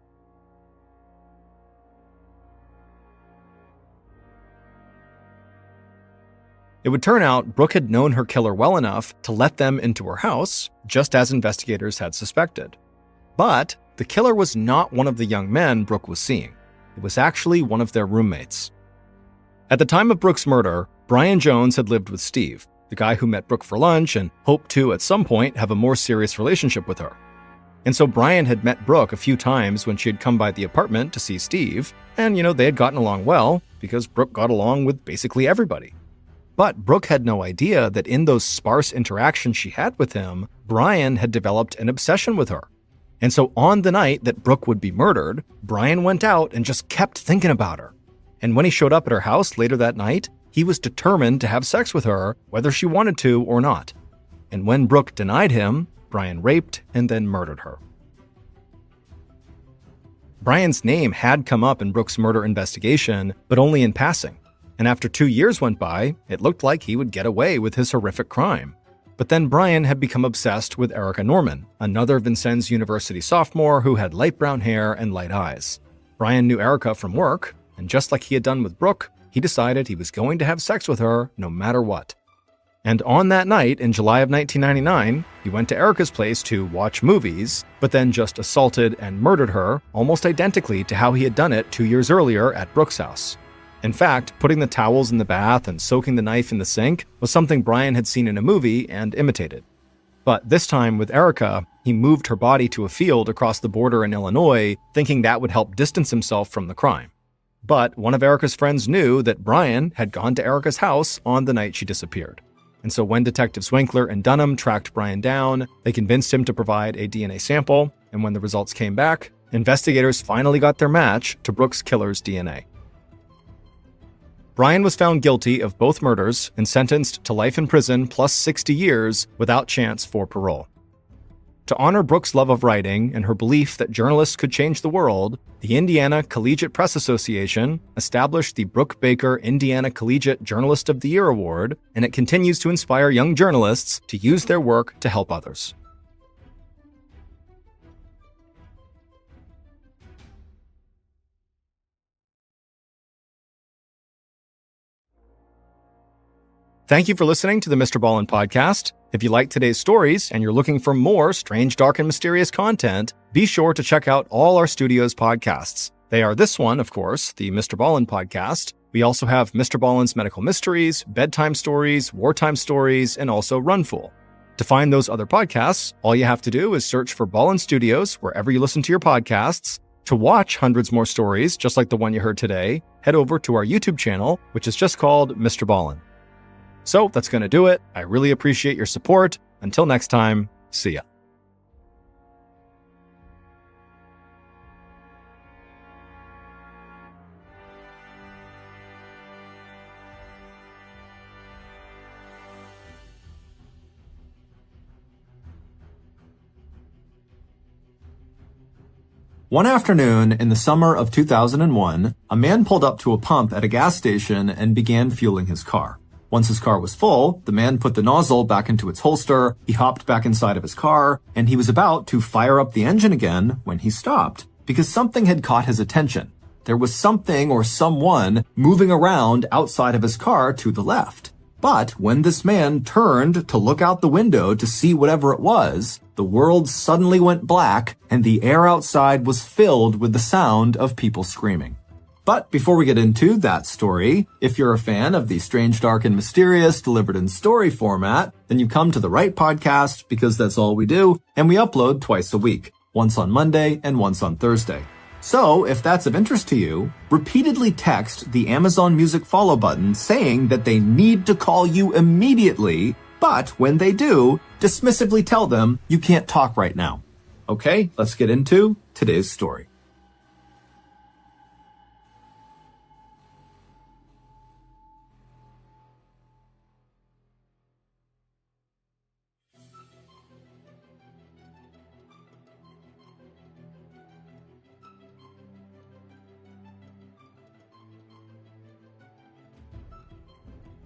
It would turn out Brooke had known her killer well enough to let them into her house, just as investigators had suspected. But the killer was not one of the young men Brooke was seeing. It was actually one of their roommates. At the time of Brooke's murder, Brian Jones had lived with Steve. the guy who met Brooke for lunch and hoped to, at some point, have a more serious relationship with her. And so Brian had met Brooke a few times when she had come by the apartment to see Steve, and, they had gotten along well, because Brooke got along with basically everybody. But Brooke had no idea that in those sparse interactions she had with him, Brian had developed an obsession with her. And so on the night that Brooke would be murdered, Brian went out and just kept thinking about her. And when he showed up at her house later that night, he was determined to have sex with her, whether she wanted to or not. And when Brooke denied him, Brian raped and then murdered her. Brian's name had come up in Brooke's murder investigation, but only in passing. And after 2 years went by, it looked like he would get away with his horrific crime. But then Brian had become obsessed with Erica Norman, another Vincennes University sophomore who had light brown hair and light eyes. Brian knew Erica from work, and just like he had done with Brooke, he decided he was going to have sex with her no matter what. And on that night in July of 1999, he went to Erica's place to watch movies, but then just assaulted and murdered her almost identically to how he had done it 2 years earlier at Brooke's house. In fact, putting the towels in the bath and soaking the knife in the sink was something Brian had seen in a movie and imitated. But this time with Erica, he moved her body to a field across the border in Illinois, thinking that would help distance himself from the crime. But one of Erica's friends knew that Brian had gone to Erica's house on the night she disappeared. And so when Detectives Winkler and Dunham tracked Brian down, they convinced him to provide a DNA sample, and when the results came back, investigators finally got their match to Brooke's killer's DNA. Brian was found guilty of both murders and sentenced to life in prison plus 60 years without chance for parole. To honor Brooke's love of writing and her belief that journalists could change the world, the Indiana Collegiate Press Association established the Brooke Baker Indiana Collegiate Journalist of the Year Award, and it continues to inspire young journalists to use their work to help others. Thank you for listening to the MrBallen podcast. If you like today's stories and you're looking for more strange, dark, and mysterious content, be sure to check out all our studio's podcasts. They are this one, of course, the MrBallen podcast. We also have MrBallen's Medical Mysteries, Bedtime Stories, Wartime Stories, and also Runful. To find those other podcasts, all you have to do is search for Ballen Studios wherever you listen to your podcasts. To watch hundreds more stories, just like the one you heard today, head over to our YouTube channel, which is just called MrBallen. So that's going to do it. I really appreciate your support. Until next time, see ya. One afternoon in the summer of 2001, a man pulled up to a pump at a gas station and began fueling his car. Once his car was full, the man put the nozzle back into its holster, he hopped back inside of his car, and he was about to fire up the engine again when he stopped, because something had caught his attention. There was something or someone moving around outside of his car to the left. But when this man turned to look out the window to see whatever it was, the world suddenly went black, and the air outside was filled with the sound of people screaming. But before we get into that story, if you're a fan of the strange, dark, and mysterious delivered in story format, then you've come to the right podcast because that's all we do, and we upload twice a week, once on Monday and once on Thursday. So if that's of interest to you, repeatedly text the Amazon Music follow button saying that they need to call you immediately, but when they do, dismissively tell them you can't talk right now. Okay, let's get into today's story.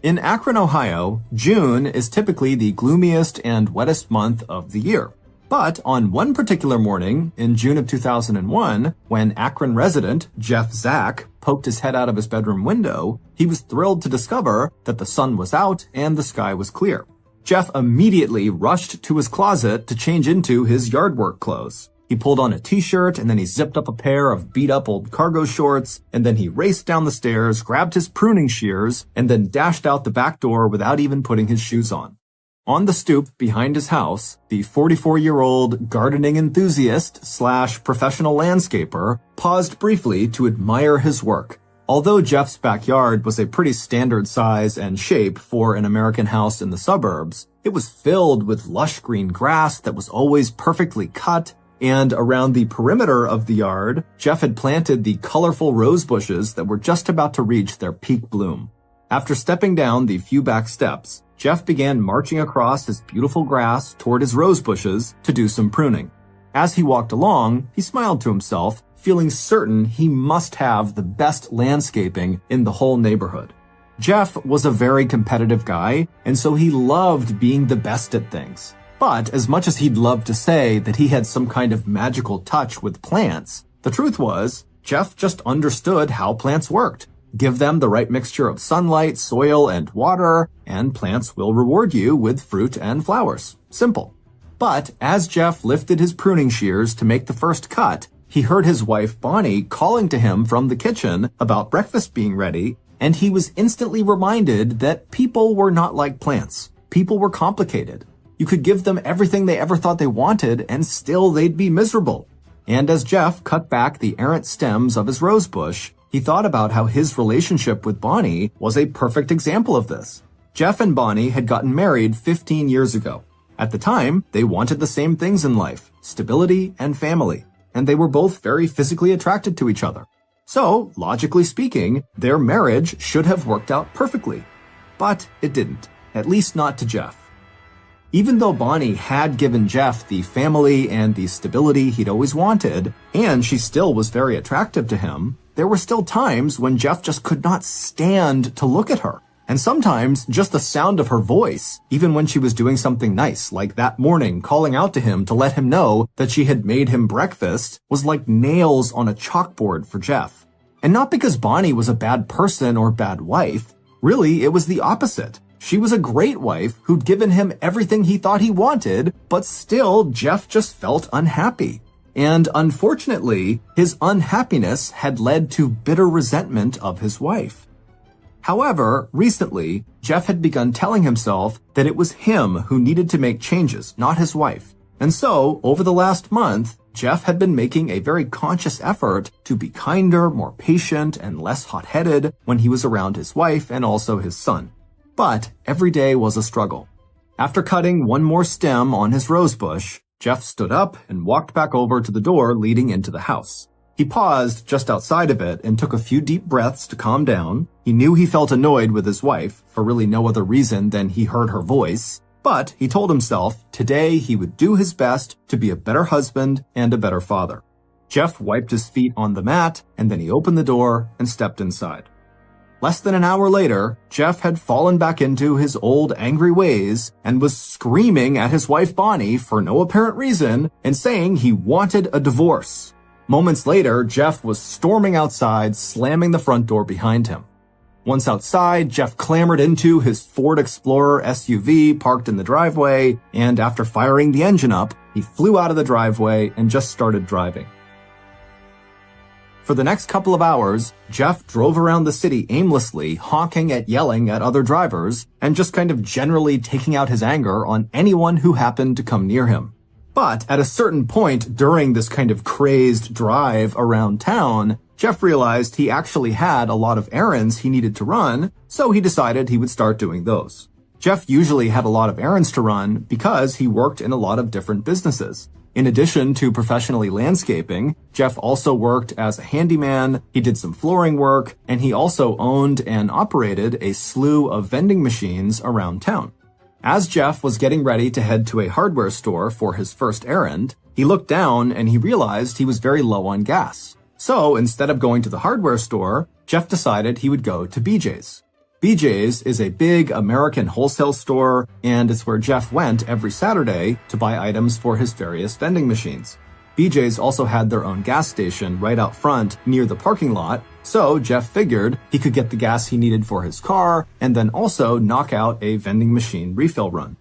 In Akron, Ohio, June is typically the gloomiest and wettest month of the year. But on one particular morning in June of 2001, when Akron resident Jeff Zack poked his head out of his bedroom window, he was thrilled to discover that the sun was out and the sky was clear. Jeff immediately rushed to his closet to change into his yard work clothes. He pulled on a t-shirt, and then he zipped up a pair of beat-up old cargo shorts, and then he raced down the stairs, grabbed his pruning shears, and then dashed out the back door without even putting his shoes on. On the stoop behind his house, the 44-year-old gardening enthusiast / professional landscaper paused briefly to admire his work. Although Jeff's backyard was a pretty standard size and shape for an American house in the suburbs, it was filled with lush green grass that was always perfectly cut, and around the perimeter of the yard, Jeff had planted the colorful rose bushes that were just about to reach their peak bloom. After stepping down the few back steps, Jeff began marching across his beautiful grass toward his rose bushes to do some pruning. As he walked along, he smiled to himself, feeling certain he must have the best landscaping in the whole neighborhood. Jeff was a very competitive guy, and so he loved being the best at things. But as much as he'd love to say that he had some kind of magical touch with plants, the truth was, Jeff just understood how plants worked. Give them the right mixture of sunlight, soil, and water, and plants will reward you with fruit and flowers. Simple. But as Jeff lifted his pruning shears to make the first cut, he heard his wife Bonnie calling to him from the kitchen about breakfast being ready, and he was instantly reminded that people were not like plants. People were complicated. You could give them everything they ever thought they wanted, and still they'd be miserable. And as Jeff cut back the errant stems of his rose bush, he thought about how his relationship with Bonnie was a perfect example of this. Jeff and Bonnie had gotten married 15 years ago. At the time, they wanted the same things in life, stability and family, and they were both very physically attracted to each other. So, logically speaking, their marriage should have worked out perfectly. But it didn't, at least not to Jeff. Even though Bonnie had given Jeff the family and the stability he'd always wanted, and she still was very attractive to him, there were still times when Jeff just could not stand to look at her. And sometimes just the sound of her voice, even when she was doing something nice, like that morning calling out to him to let him know that she had made him breakfast, was like nails on a chalkboard for Jeff. And not because Bonnie was a bad person or bad wife. Really, it was the opposite. She was a great wife who'd given him everything he thought he wanted, but still Jeff just felt unhappy. And unfortunately, his unhappiness had led to bitter resentment of his wife. However, recently, Jeff had begun telling himself that it was him who needed to make changes, not his wife. And so, over the last month, Jeff had been making a very conscious effort to be kinder, more patient, and less hot-headed when he was around his wife and also his son. But every day was a struggle. After cutting one more stem on his rose bush, Jeff stood up and walked back over to the door leading into the house. He paused just outside of it and took a few deep breaths to calm down. He knew he felt annoyed with his wife for really no other reason than he heard her voice. But he told himself today he would do his best to be a better husband and a better father. Jeff wiped his feet on the mat and then he opened the door and stepped inside. Less than an hour later, Jeff had fallen back into his old angry ways and was screaming at his wife Bonnie for no apparent reason and saying he wanted a divorce. Moments later, Jeff was storming outside, slamming the front door behind him. Once outside, Jeff clambered into his Ford Explorer SUV parked in the driveway, and after firing the engine up, he flew out of the driveway and just started driving. For the next couple of hours, Jeff drove around the city aimlessly, honking and yelling at other drivers, and just kind of generally taking out his anger on anyone who happened to come near him. But at a certain point during this kind of crazed drive around town, Jeff realized he actually had a lot of errands he needed to run, so he decided he would start doing those. Jeff usually had a lot of errands to run because he worked in a lot of different businesses. In addition to professionally landscaping, Jeff also worked as a handyman, he did some flooring work, and he also owned and operated a slew of vending machines around town. As Jeff was getting ready to head to a hardware store for his first errand, he looked down and he realized he was very low on gas. So instead of going to the hardware store, Jeff decided he would go to BJ's. BJ's is a big American wholesale store, and it's where Jeff went every Saturday to buy items for his various vending machines. BJ's also had their own gas station right out front near the parking lot, so Jeff figured he could get the gas he needed for his car and then also knock out a vending machine refill run.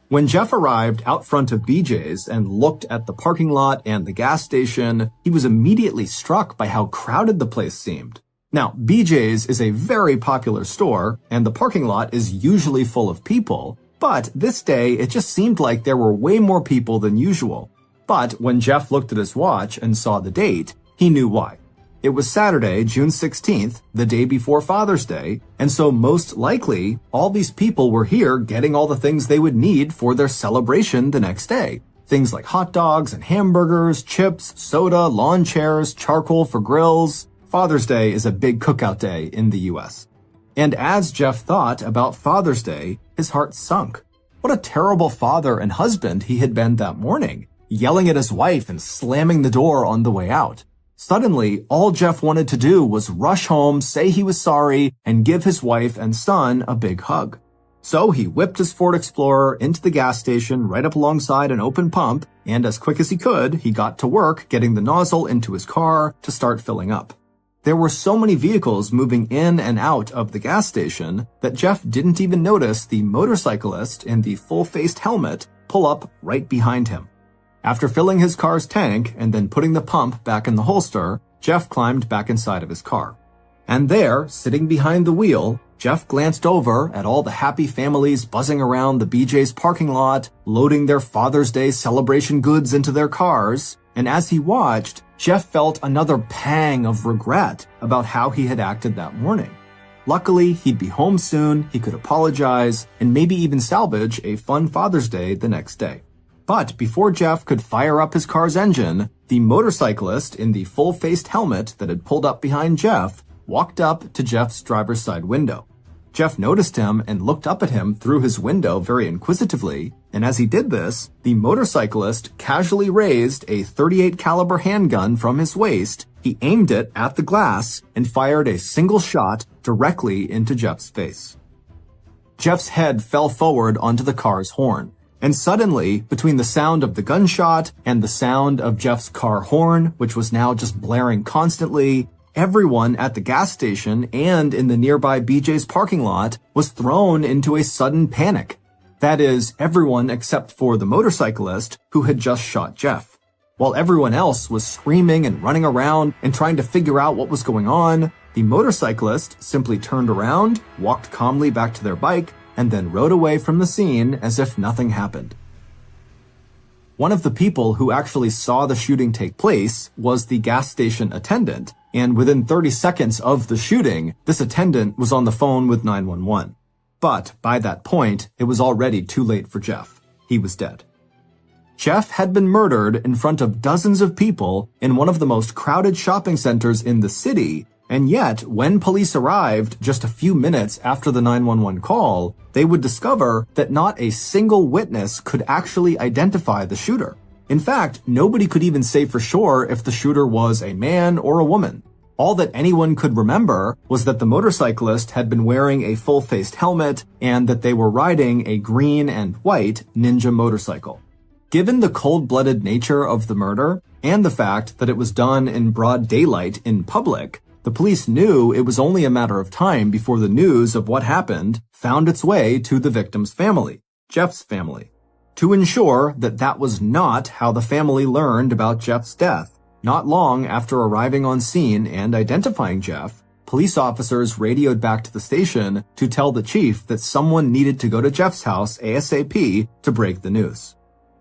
When Jeff arrived out front of BJ's and looked at the parking lot and the gas station, he was immediately struck by how crowded the place seemed. Now, BJ's is a very popular store, and the parking lot is usually full of people, but this day it just seemed like there were way more people than usual. But when Jeff looked at his watch and saw the date, he knew why. It was Saturday, June 16th, the day before Father's Day, and so most likely, all these people were here getting all the things they would need for their celebration the next day. Things like hot dogs and hamburgers, chips, soda, lawn chairs, charcoal for grills. Father's Day is a big cookout day in the US. And as Jeff thought about Father's Day, his heart sunk. What a terrible father and husband he had been that morning, yelling at his wife and slamming the door on the way out. Suddenly, all Jeff wanted to do was rush home, say he was sorry, and give his wife and son a big hug. So he whipped his Ford Explorer into the gas station right up alongside an open pump, and as quick as he could, he got to work getting the nozzle into his car to start filling up. There were so many vehicles moving in and out of the gas station that Jeff didn't even notice the motorcyclist in the full-faced helmet pull up right behind him. After filling his car's tank and then putting the pump back in the holster, Jeff climbed back inside of his car. And there, sitting behind the wheel, Jeff glanced over at all the happy families buzzing around the BJ's parking lot, loading their Father's Day celebration goods into their cars, and as he watched, Jeff felt another pang of regret about how he had acted that morning. Luckily, he'd be home soon, he could apologize, and maybe even salvage a fun Father's Day the next day. But before Jeff could fire up his car's engine, the motorcyclist in the full-faced helmet that had pulled up behind Jeff walked up to Jeff's driver's side window. Jeff noticed him and looked up at him through his window very inquisitively, and as he did this, the motorcyclist casually raised a .38 caliber handgun from his waist, he aimed it at the glass, and fired a single shot directly into Jeff's face. Jeff's head fell forward onto the car's horn. And suddenly, between the sound of the gunshot and the sound of Jeff's car horn, which was now just blaring constantly, everyone at the gas station and in the nearby BJ's parking lot was thrown into a sudden panic. That is, everyone except for the motorcyclist who had just shot Jeff. While everyone else was screaming and running around and trying to figure out what was going on, the motorcyclist simply turned around, walked calmly back to their bike, and then rode away from the scene as if nothing happened. One of the people who actually saw the shooting take place was the gas station attendant, and within 30 seconds of the shooting, this attendant was on the phone with 911. But by that point, it was already too late for Jeff. He was dead. Jeff had been murdered in front of dozens of people in one of the most crowded shopping centers in the city, and yet, when police arrived just a few minutes after the 911 call, they would discover that not a single witness could actually identify the shooter. In fact, nobody could even say for sure if the shooter was a man or a woman. All that anyone could remember was that the motorcyclist had been wearing a full-faced helmet and that they were riding a green and white Ninja motorcycle. Given the cold-blooded nature of the murder and the fact that it was done in broad daylight in public, the police knew it was only a matter of time before the news of what happened found its way to the victim's family, Jeff's family. To ensure that that was not how the family learned about Jeff's death, not long after arriving on scene and identifying Jeff, police officers radioed back to the station to tell the chief that someone needed to go to Jeff's house ASAP to break the news.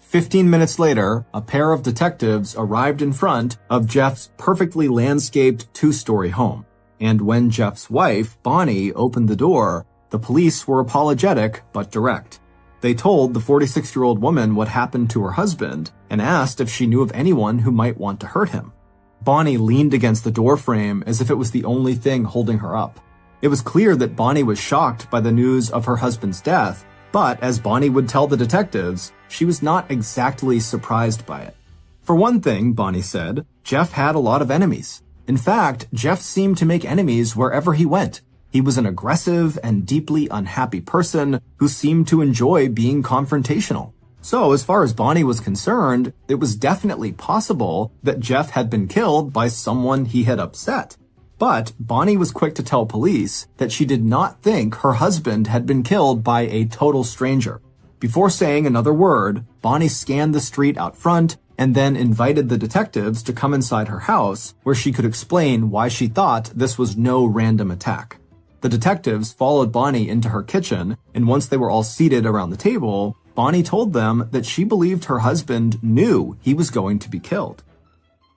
15 minutes later, a pair of detectives arrived in front of Jeff's perfectly landscaped two-story home. And when Jeff's wife, Bonnie, opened the door, the police were apologetic but direct. They told the 46-year-old woman what happened to her husband and asked if she knew of anyone who might want to hurt him. Bonnie leaned against the doorframe as if it was the only thing holding her up. It was clear that Bonnie was shocked by the news of her husband's death, but as Bonnie would tell the detectives, she was not exactly surprised by it. For one thing, Bonnie said, Jeff had a lot of enemies. In fact, Jeff seemed to make enemies wherever he went. He was an aggressive and deeply unhappy person who seemed to enjoy being confrontational. So as far as Bonnie was concerned, it was definitely possible that Jeff had been killed by someone he had upset. But Bonnie was quick to tell police that she did not think her husband had been killed by a total stranger. Before saying another word, Bonnie scanned the street out front and then invited the detectives to come inside her house where she could explain why she thought this was no random attack. The detectives followed Bonnie into her kitchen, and once they were all seated around the table, Bonnie told them that she believed her husband knew he was going to be killed.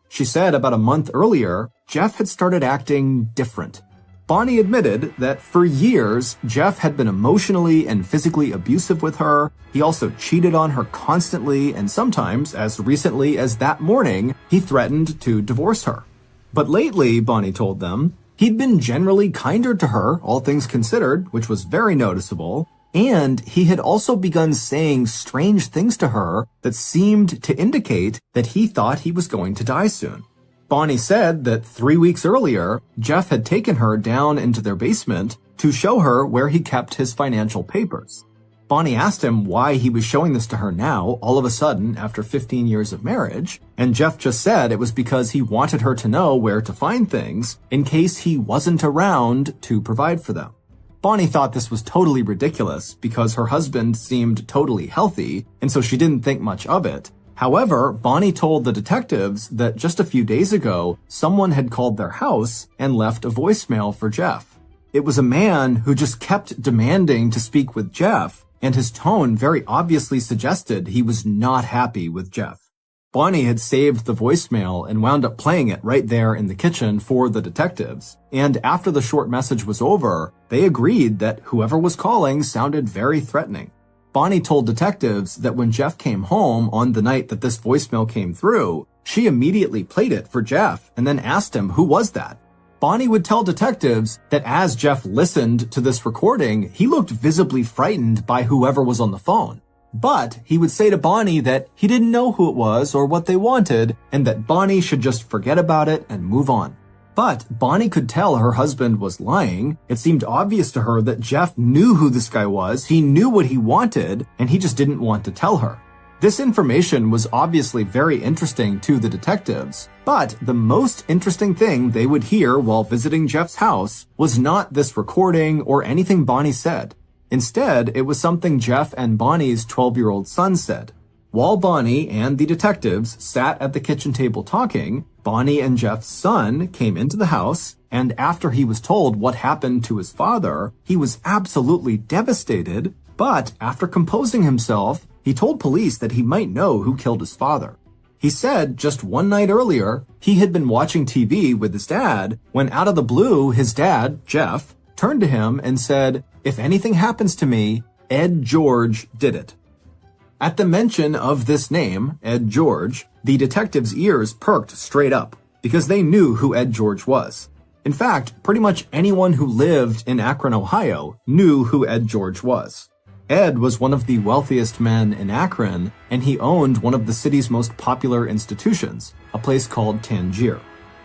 She said about a month earlier, Jeff had started acting different. Bonnie admitted that for years, Jeff had been emotionally and physically abusive with her. He also cheated on her constantly, and sometimes, as recently as that morning, he threatened to divorce her. But lately, Bonnie told them, he'd been generally kinder to her, all things considered, which was very noticeable, and he had also begun saying strange things to her that seemed to indicate that he thought he was going to die soon. Bonnie said that 3 weeks earlier, Jeff had taken her down into their basement to show her where he kept his financial papers. Bonnie asked him why he was showing this to her now, all of a sudden, after 15 years of marriage, and Jeff just said it was because he wanted her to know where to find things in case he wasn't around to provide for them. Bonnie thought this was totally ridiculous because her husband seemed totally healthy, and so she didn't think much of it. However, Bonnie told the detectives that just a few days ago, someone had called their house and left a voicemail for Jeff. It was a man who just kept demanding to speak with Jeff, and his tone very obviously suggested he was not happy with Jeff. Bonnie had saved the voicemail and wound up playing it right there in the kitchen for the detectives, and after the short message was over, they agreed that whoever was calling sounded very threatening. Bonnie told detectives that when Jeff came home on the night that this voicemail came through, she immediately played it for Jeff and then asked him who was that. Bonnie would tell detectives that as Jeff listened to this recording, he looked visibly frightened by whoever was on the phone. But he would say to Bonnie that he didn't know who it was or what they wanted, and that Bonnie should just forget about it and move on. But Bonnie could tell her husband was lying. It seemed obvious to her that Jeff knew who this guy was, he knew what he wanted, and he just didn't want to tell her. This information was obviously very interesting to the detectives, but the most interesting thing they would hear while visiting Jeff's house was not this recording or anything Bonnie said. Instead, it was something Jeff and Bonnie's 12-year-old son said. While Bonnie and the detectives sat at the kitchen table talking, Bonnie and Jeff's son came into the house, and after he was told what happened to his father, he was absolutely devastated, but after composing himself, he told police that he might know who killed his father. He said just one night earlier, he had been watching TV with his dad when out of the blue, his dad, Jeff, turned to him and said, "If anything happens to me, Ed George did it." At the mention of this name, Ed George, the detectives' ears perked straight up because they knew who Ed George was. In fact, pretty much anyone who lived in Akron, Ohio, knew who Ed George was. Ed was one of the wealthiest men in Akron, and he owned one of the city's most popular institutions, a place called Tangier.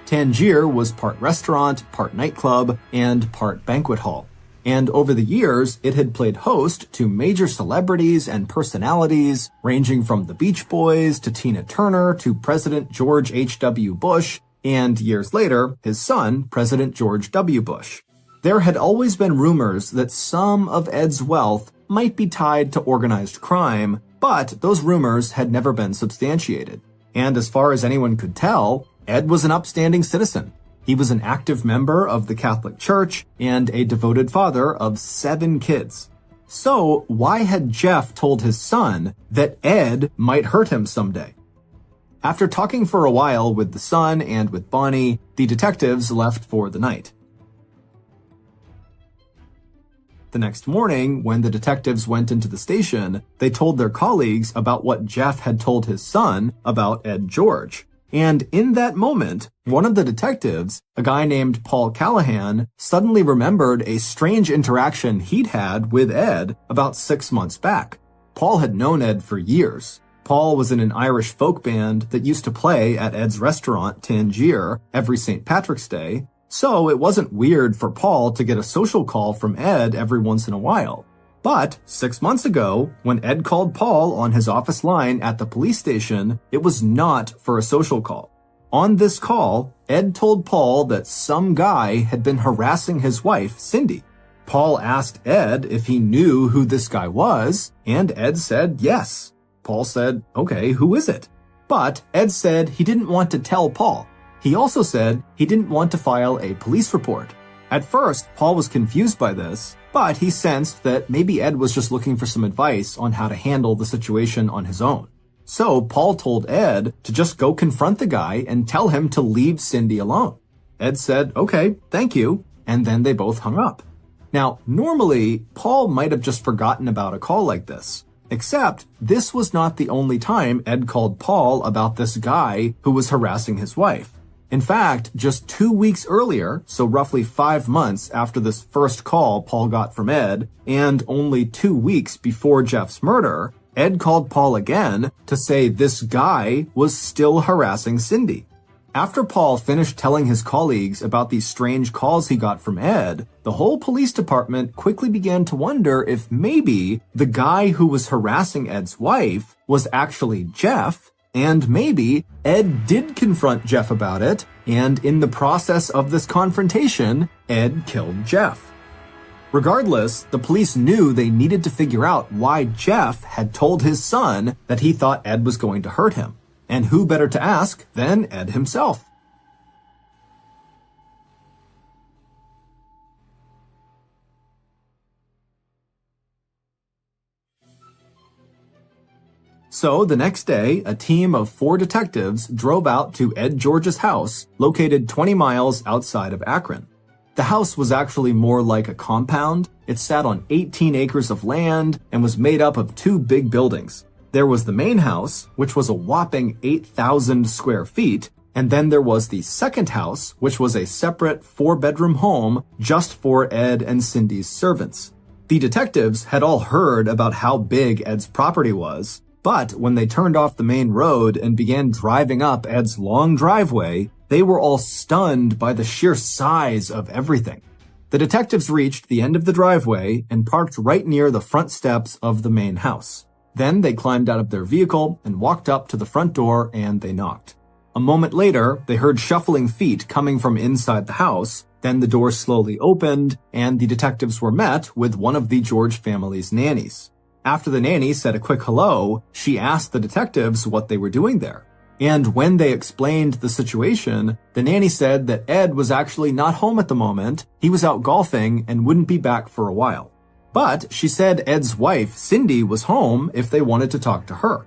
Tangier was part restaurant, part nightclub, and part banquet hall. And over the years, it had played host to major celebrities and personalities, ranging from the Beach Boys to Tina Turner to President George H.W. Bush, and years later, his son, President George W. Bush. There had always been rumors that some of Ed's wealth might be tied to organized crime, but those rumors had never been substantiated. And as far as anyone could tell, Ed was an upstanding citizen. He was an active member of the Catholic Church and a devoted father of 7 kids. So why had Jeff told his son that Ed might hurt him someday? After talking for a while with the son and with Bonnie, the detectives left for the night. The next morning, when the detectives went into the station, they told their colleagues about what Jeff had told his son about Ed George. And in that moment, one of the detectives, a guy named Paul Callahan, suddenly remembered a strange interaction he'd had with Ed about 6 months back. Paul had known Ed for years. Paul was in an Irish folk band that used to play at Ed's restaurant, Tangier, every St. Patrick's Day, so it wasn't weird for Paul to get a social call from Ed every once in a while. But 6 months ago, when Ed called Paul on his office line at the police station, it was not for a social call. On this call, Ed told Paul that some guy had been harassing his wife, Cindy. Paul asked Ed if he knew who this guy was, and Ed said yes. Paul said, okay, who is it? But Ed said he didn't want to tell Paul. He also said he didn't want to file a police report. At first, Paul was confused by this, but he sensed that maybe Ed was just looking for some advice on how to handle the situation on his own. So Paul told Ed to just go confront the guy and tell him to leave Cindy alone. Ed said, okay, thank you, and then they both hung up. Now, normally, Paul might have just forgotten about a call like this. Except, this was not the only time Ed called Paul about this guy who was harassing his wife. In fact, just 2 weeks earlier, so roughly 5 months after this first call Paul got from Ed, and only 2 weeks before Jeff's murder, Ed called Paul again to say this guy was still harassing Cindy. After Paul finished telling his colleagues about these strange calls he got from Ed, the whole police department quickly began to wonder if maybe the guy who was harassing Ed's wife was actually Jeff, and maybe Ed did confront Jeff about it, and in the process of this confrontation, Ed killed Jeff. Regardless, the police knew they needed to figure out why Jeff had told his son that he thought Ed was going to hurt him. And who better to ask than Ed himself? So the next day, a team of 4 detectives drove out to Ed George's house, located 20 miles outside of Akron. The house was actually more like a compound. It sat on 18 acres of land and was made up of 2 big buildings. There was the main house, which was a whopping 8,000 square feet, and then there was the second house, which was a separate 4-bedroom home just for Ed and Cindy's servants. The detectives had all heard about how big Ed's property was, but when they turned off the main road and began driving up Ed's long driveway, they were all stunned by the sheer size of everything. The detectives reached the end of the driveway and parked right near the front steps of the main house. Then they climbed out of their vehicle and walked up to the front door and they knocked. A moment later, they heard shuffling feet coming from inside the house. Then the door slowly opened and the detectives were met with one of the George family's nannies. After the nanny said a quick hello, she asked the detectives what they were doing there. And when they explained the situation, the nanny said that Ed was actually not home at the moment. He was out golfing and wouldn't be back for a while. But she said Ed's wife, Cindy, was home if they wanted to talk to her.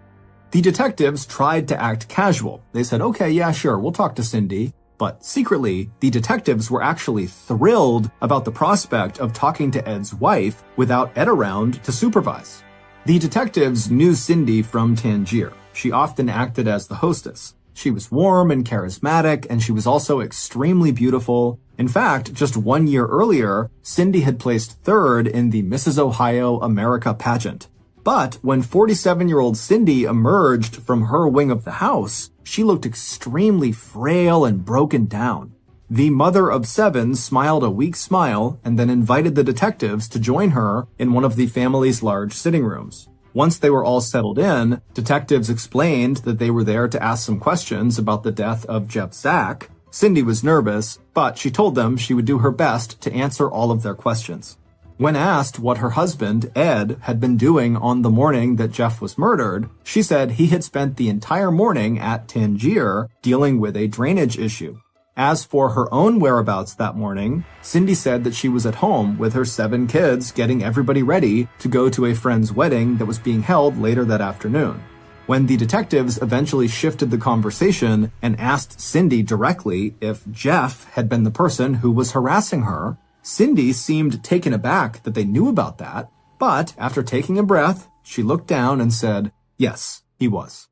The detectives tried to act casual. They said, okay, yeah, sure, we'll talk to Cindy. But secretly, the detectives were actually thrilled about the prospect of talking to Ed's wife without Ed around to supervise. The detectives knew Cindy from Tangier. She often acted as the hostess. She was warm and charismatic, and she was also extremely beautiful. In fact, just 1 year earlier, Cindy had placed 3rd in the Mrs. Ohio America pageant. But when 47-year-old Cindy emerged from her wing of the house, she looked extremely frail and broken down. The mother of 7 smiled a weak smile and then invited the detectives to join her in one of the family's large sitting rooms. Once they were all settled in, detectives explained that they were there to ask some questions about the death of Jeff Zack. Cindy was nervous, but she told them she would do her best to answer all of their questions. When asked what her husband, Ed, had been doing on the morning that Jeff was murdered, she said he had spent the entire morning at Tangier dealing with a drainage issue. As for her own whereabouts that morning, Cindy said that she was at home with her 7 kids getting everybody ready to go to a friend's wedding that was being held later that afternoon. When the detectives eventually shifted the conversation and asked Cindy directly if Jeff had been the person who was harassing her, Cindy seemed taken aback that they knew about that, but after taking a breath, she looked down and said, yes, he was.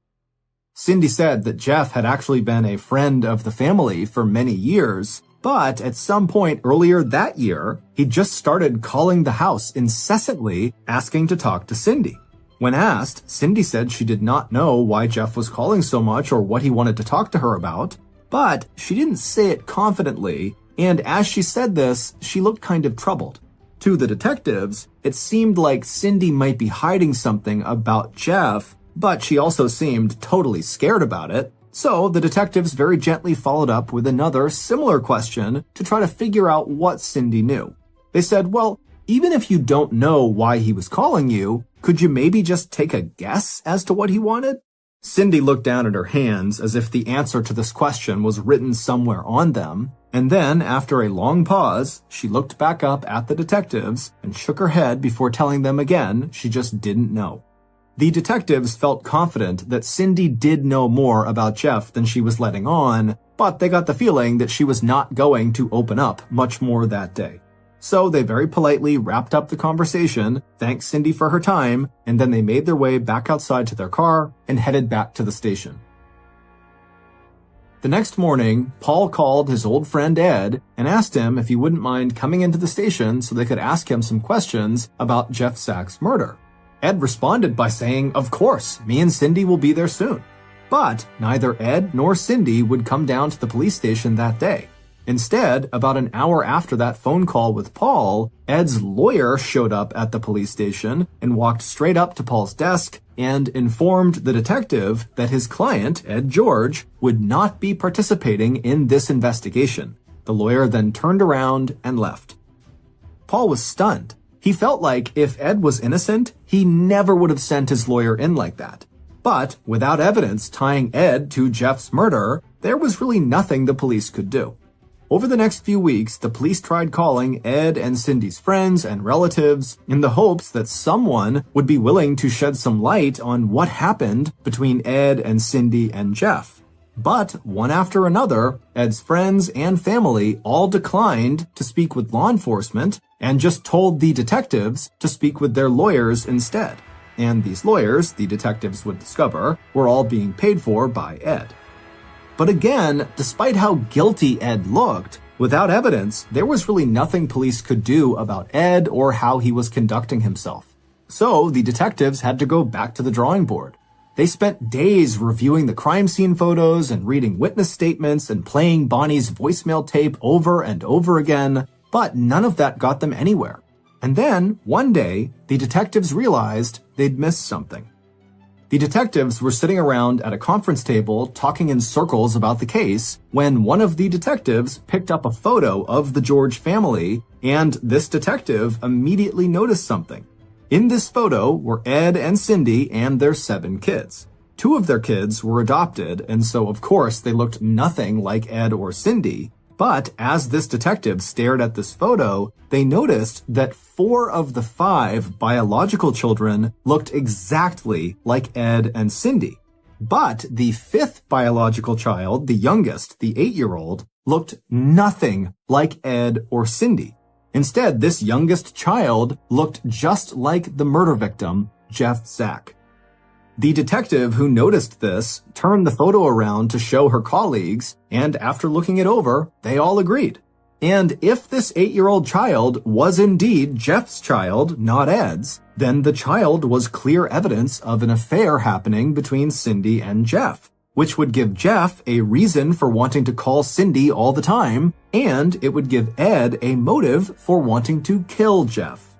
Cindy said that Jeff had actually been a friend of the family for many years, but at some point earlier that year, he just started calling the house incessantly, asking to talk to Cindy. When asked, Cindy said she did not know why Jeff was calling so much or what he wanted to talk to her about, but she didn't say it confidently, and as she said this, she looked kind of troubled. To the detectives, it seemed like Cindy might be hiding something about Jeff, but she also seemed totally scared about it, so the detectives very gently followed up with another similar question to try to figure out what Cindy knew. They said, well, Even if you don't know why he was calling you, could you maybe just take a guess as to what he wanted? Cindy looked down at her hands as if the answer to this question was written somewhere on them, and then, after a long pause, she looked back up at the detectives and shook her head before telling them again she just didn't know. The detectives felt confident that Cindy did know more about Jeff than she was letting on, but they got the feeling that she was not going to open up much more that day. So they very politely wrapped up the conversation, thanked Cindy for her time, and then they made their way back outside to their car and headed back to the station. The next morning, Paul called his old friend Ed and asked him if he wouldn't mind coming into the station so they could ask him some questions about Jeff Zack's murder. Ed responded by saying, "Of course, me and Cindy will be there soon." But neither Ed nor Cindy would come down to the police station that day. Instead, about an hour after that phone call with Paul, Ed's lawyer showed up at the police station and walked straight up to Paul's desk and informed the detective that his client, Ed George, would not be participating in this investigation. The lawyer then turned around and left. Paul was stunned. He felt like if Ed was innocent, he never would have sent his lawyer in like that. But without evidence tying Ed to Jeff's murder, there was really nothing the police could do. Over the next few weeks, the police tried calling Ed and Cindy's friends and relatives in the hopes that someone would be willing to shed some light on what happened between Ed and Cindy and Jeff. But one after another, Ed's friends and family all declined to speak with law enforcement and just told the detectives to speak with their lawyers instead. And these lawyers, the detectives would discover, were all being paid for by Ed. But again, despite how guilty Ed looked, without evidence, there was really nothing police could do about Ed or how he was conducting himself. So the detectives had to go back to the drawing board. They spent days reviewing the crime scene photos and reading witness statements and playing Bonnie's voicemail tape over and over again, but none of that got them anywhere. And then, one day, the detectives realized they'd missed something. The detectives were sitting around at a conference table talking in circles about the case when one of the detectives picked up a photo of the George family, and this detective immediately noticed something. In this photo were Ed and Cindy and their 7 kids. 2 of their kids were adopted, and so of course they looked nothing like Ed or Cindy. But as this detective stared at this photo, they noticed that 4 of the 5 biological children looked exactly like Ed and Cindy. But the 5th biological child, the youngest, the 8-year-old, looked nothing like Ed or Cindy. Instead, this youngest child looked just like the murder victim, Jeff Zack. The detective who noticed this turned the photo around to show her colleagues, and after looking it over, they all agreed. And if this 8-year-old child was indeed Jeff's child, not Ed's, then the child was clear evidence of an affair happening between Cindy and Jeff, which would give Jeff a reason for wanting to call Cindy all the time, and it would give Ed a motive for wanting to kill Jeff.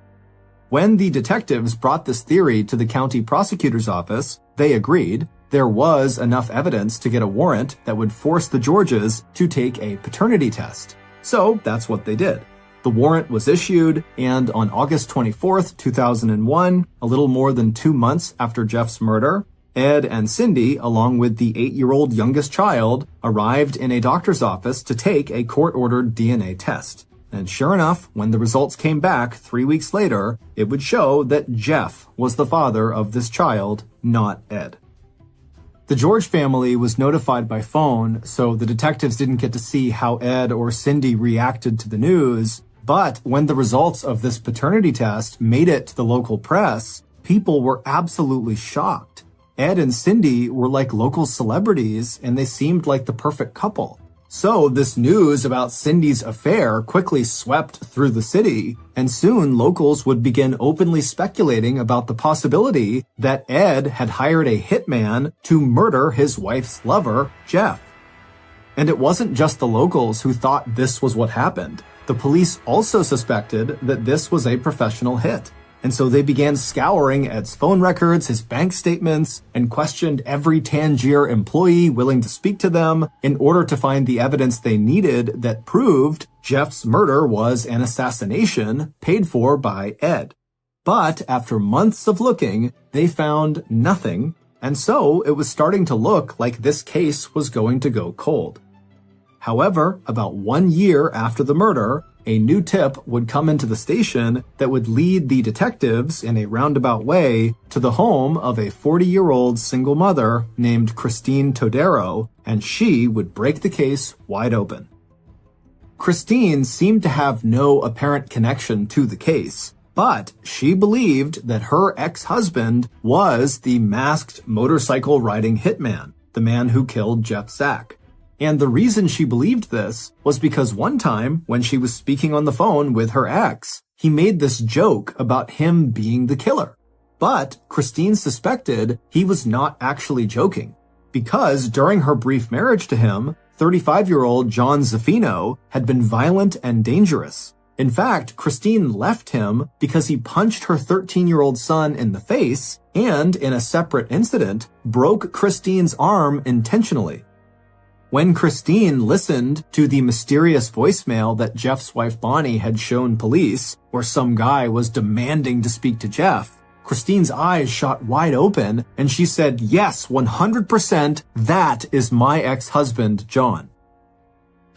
When the detectives brought this theory to the county prosecutor's office, they agreed there was enough evidence to get a warrant that would force the Georges to take a paternity test. So that's what they did. The warrant was issued, and on August 24th, 2001, a little more than 2 months after Jeff's murder, Ed and Cindy, along with the 8-year-old youngest child, arrived in a doctor's office to take a court-ordered DNA test. And sure enough, when the results came back 3 weeks later, it would show that Jeff was the father of this child, not Ed. The George family was notified by phone, so the detectives didn't get to see how Ed or Cindy reacted to the news. But when the results of this paternity test made it to the local press, people were absolutely shocked. Ed and Cindy were like local celebrities, and they seemed like the perfect couple. So this news about Cindy's affair quickly swept through the city, and soon locals would begin openly speculating about the possibility that Ed had hired a hitman to murder his wife's lover, Jeff. And it wasn't just the locals who thought this was what happened. The police also suspected that this was a professional hit. And so they began scouring Ed's phone records, his bank statements, and questioned every Tangier employee willing to speak to them in order to find the evidence they needed that proved Jeff's murder was an assassination paid for by Ed. But after months of looking, they found nothing, and so it was starting to look like this case was going to go cold. However, about 1 year after the murder, a new tip would come into the station that would lead the detectives in a roundabout way to the home of a 40-year-old single mother named Christine Todero, and she would break the case wide open. Christine seemed to have no apparent connection to the case, but she believed that her ex-husband was the masked motorcycle-riding hitman, the man who killed Jeff Zack. And the reason she believed this was because one time, when she was speaking on the phone with her ex, he made this joke about him being the killer. But Christine suspected he was not actually joking, because during her brief marriage to him, 35-year-old John Zaffino had been violent and dangerous. In fact, Christine left him because he punched her 13-year-old son in the face and, in a separate incident, broke Christine's arm intentionally. When Christine listened to the mysterious voicemail that Jeff's wife Bonnie had shown police, where some guy was demanding to speak to Jeff, Christine's eyes shot wide open and she said, "Yes, 100%, that is my ex-husband, John."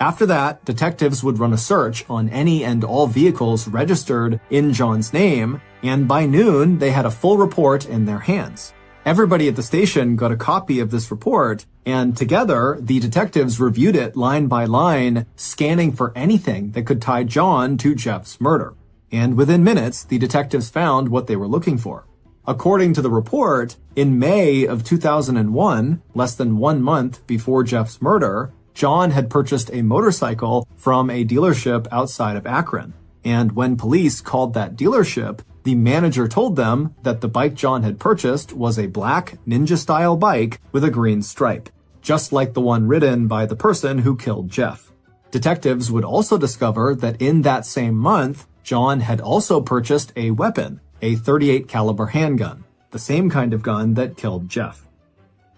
After that, detectives would run a search on any and all vehicles registered in John's name, and by noon, they had a full report in their hands. Everybody at the station got a copy of this report, and together, the detectives reviewed it line by line, scanning for anything that could tie John to Jeff's murder. And within minutes, the detectives found what they were looking for. According to the report, in May of 2001, less than 1 month before Jeff's murder, John had purchased a motorcycle from a dealership outside of Akron. And when police called that dealership, the manager told them that the bike John had purchased was a black ninja-style bike with a green stripe, just like the one ridden by the person who killed Jeff. Detectives would also discover that in that same month, John had also purchased a weapon, a .38 caliber handgun, the same kind of gun that killed Jeff.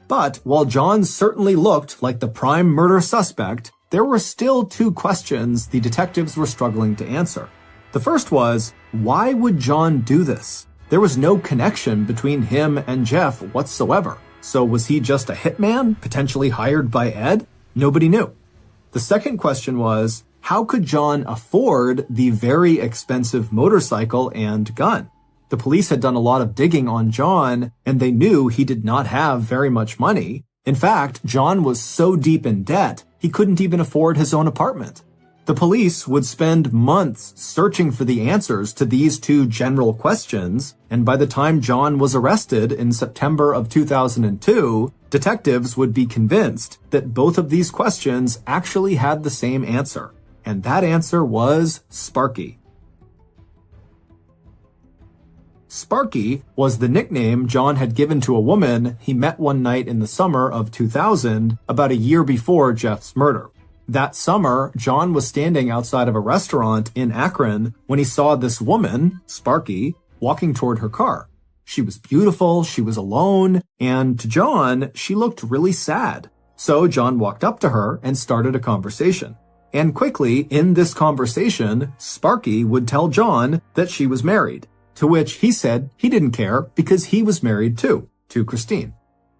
But while John certainly looked like the prime murder suspect, there were still 2 questions the detectives were struggling to answer. The first was, why would John do this? There was no connection between him and Jeff whatsoever. So was he just a hitman, potentially hired by Ed? Nobody knew. The second question was, how could John afford the very expensive motorcycle and gun? The police had done a lot of digging on John, and they knew he did not have very much money. In fact, John was so deep in debt, he couldn't even afford his own apartment. The police would spend months searching for the answers to these 2 general questions, and by the time John was arrested in September of 2002, detectives would be convinced that both of these questions actually had the same answer, and that answer was Sparky. Sparky was the nickname John had given to a woman he met one night in the summer of 2000, about a year before Jeff's murder. That summer, John was standing outside of a restaurant in Akron when he saw this woman, Sparky, walking toward her car. She was beautiful, she was alone, and to John, she looked really sad. So John walked up to her and started a conversation. And quickly, in this conversation, Sparky would tell John that she was married, to which he said he didn't care because he was married too, to Christine.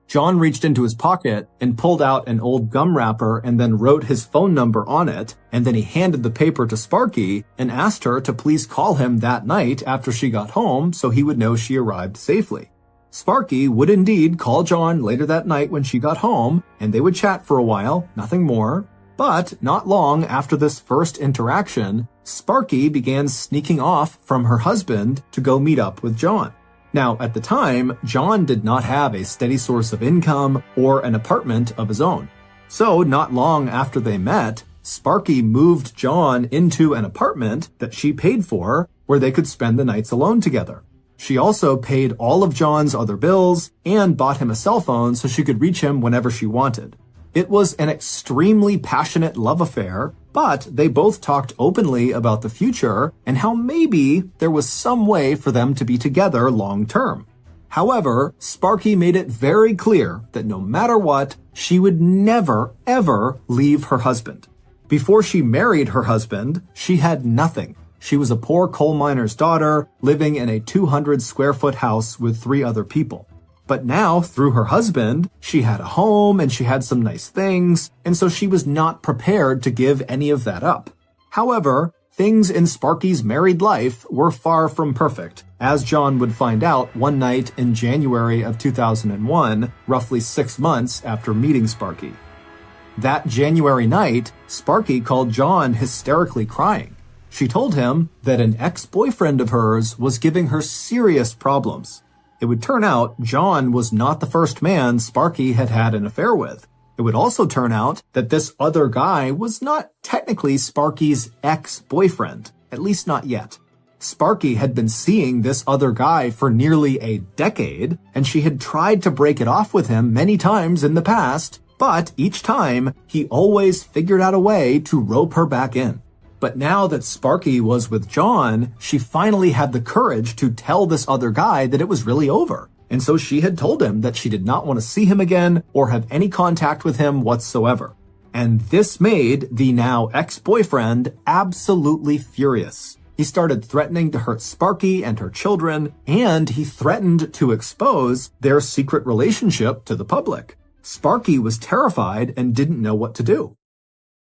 John reached into his pocket and pulled out an old gum wrapper and then wrote his phone number on it, and then he handed the paper to Sparky and asked her to please call him that night after she got home so he would know she arrived safely. Sparky would indeed call John later that night when she got home, and they would chat for a while, nothing more. But not long after this first interaction, Sparky began sneaking off from her husband to go meet up with John. Now, at the time, John did not have a steady source of income or an apartment of his own. So, not long after they met, Sparky moved John into an apartment that she paid for where they could spend the nights alone together. She also paid all of John's other bills and bought him a cell phone so she could reach him whenever she wanted. It was an extremely passionate love affair, but they both talked openly about the future and how maybe there was some way for them to be together long term. However, Sparky made it very clear that no matter what, she would never, ever leave her husband. Before she married her husband, she had nothing. She was a poor coal miner's daughter living in a 200-square-foot house with 3 other people. But now, through her husband, she had a home and she had some nice things, and so she was not prepared to give any of that up. However, things in Sparky's married life were far from perfect, as John would find out one night in January of 2001, roughly 6 months after meeting Sparky. That January night, Sparky called John hysterically crying. She told him that an ex-boyfriend of hers was giving her serious problems. It would turn out John was not the first man Sparky had had an affair with. It would also turn out that this other guy was not technically Sparky's ex-boyfriend, at least not yet. Sparky had been seeing this other guy for nearly a decade, and she had tried to break it off with him many times in the past, but each time he always figured out a way to rope her back in. But now that Sparky was with John, she finally had the courage to tell this other guy that it was really over. And so she had told him that she did not want to see him again or have any contact with him whatsoever. And this made the now ex-boyfriend absolutely furious. He started threatening to hurt Sparky and her children, and he threatened to expose their secret relationship to the public. Sparky was terrified and didn't know what to do.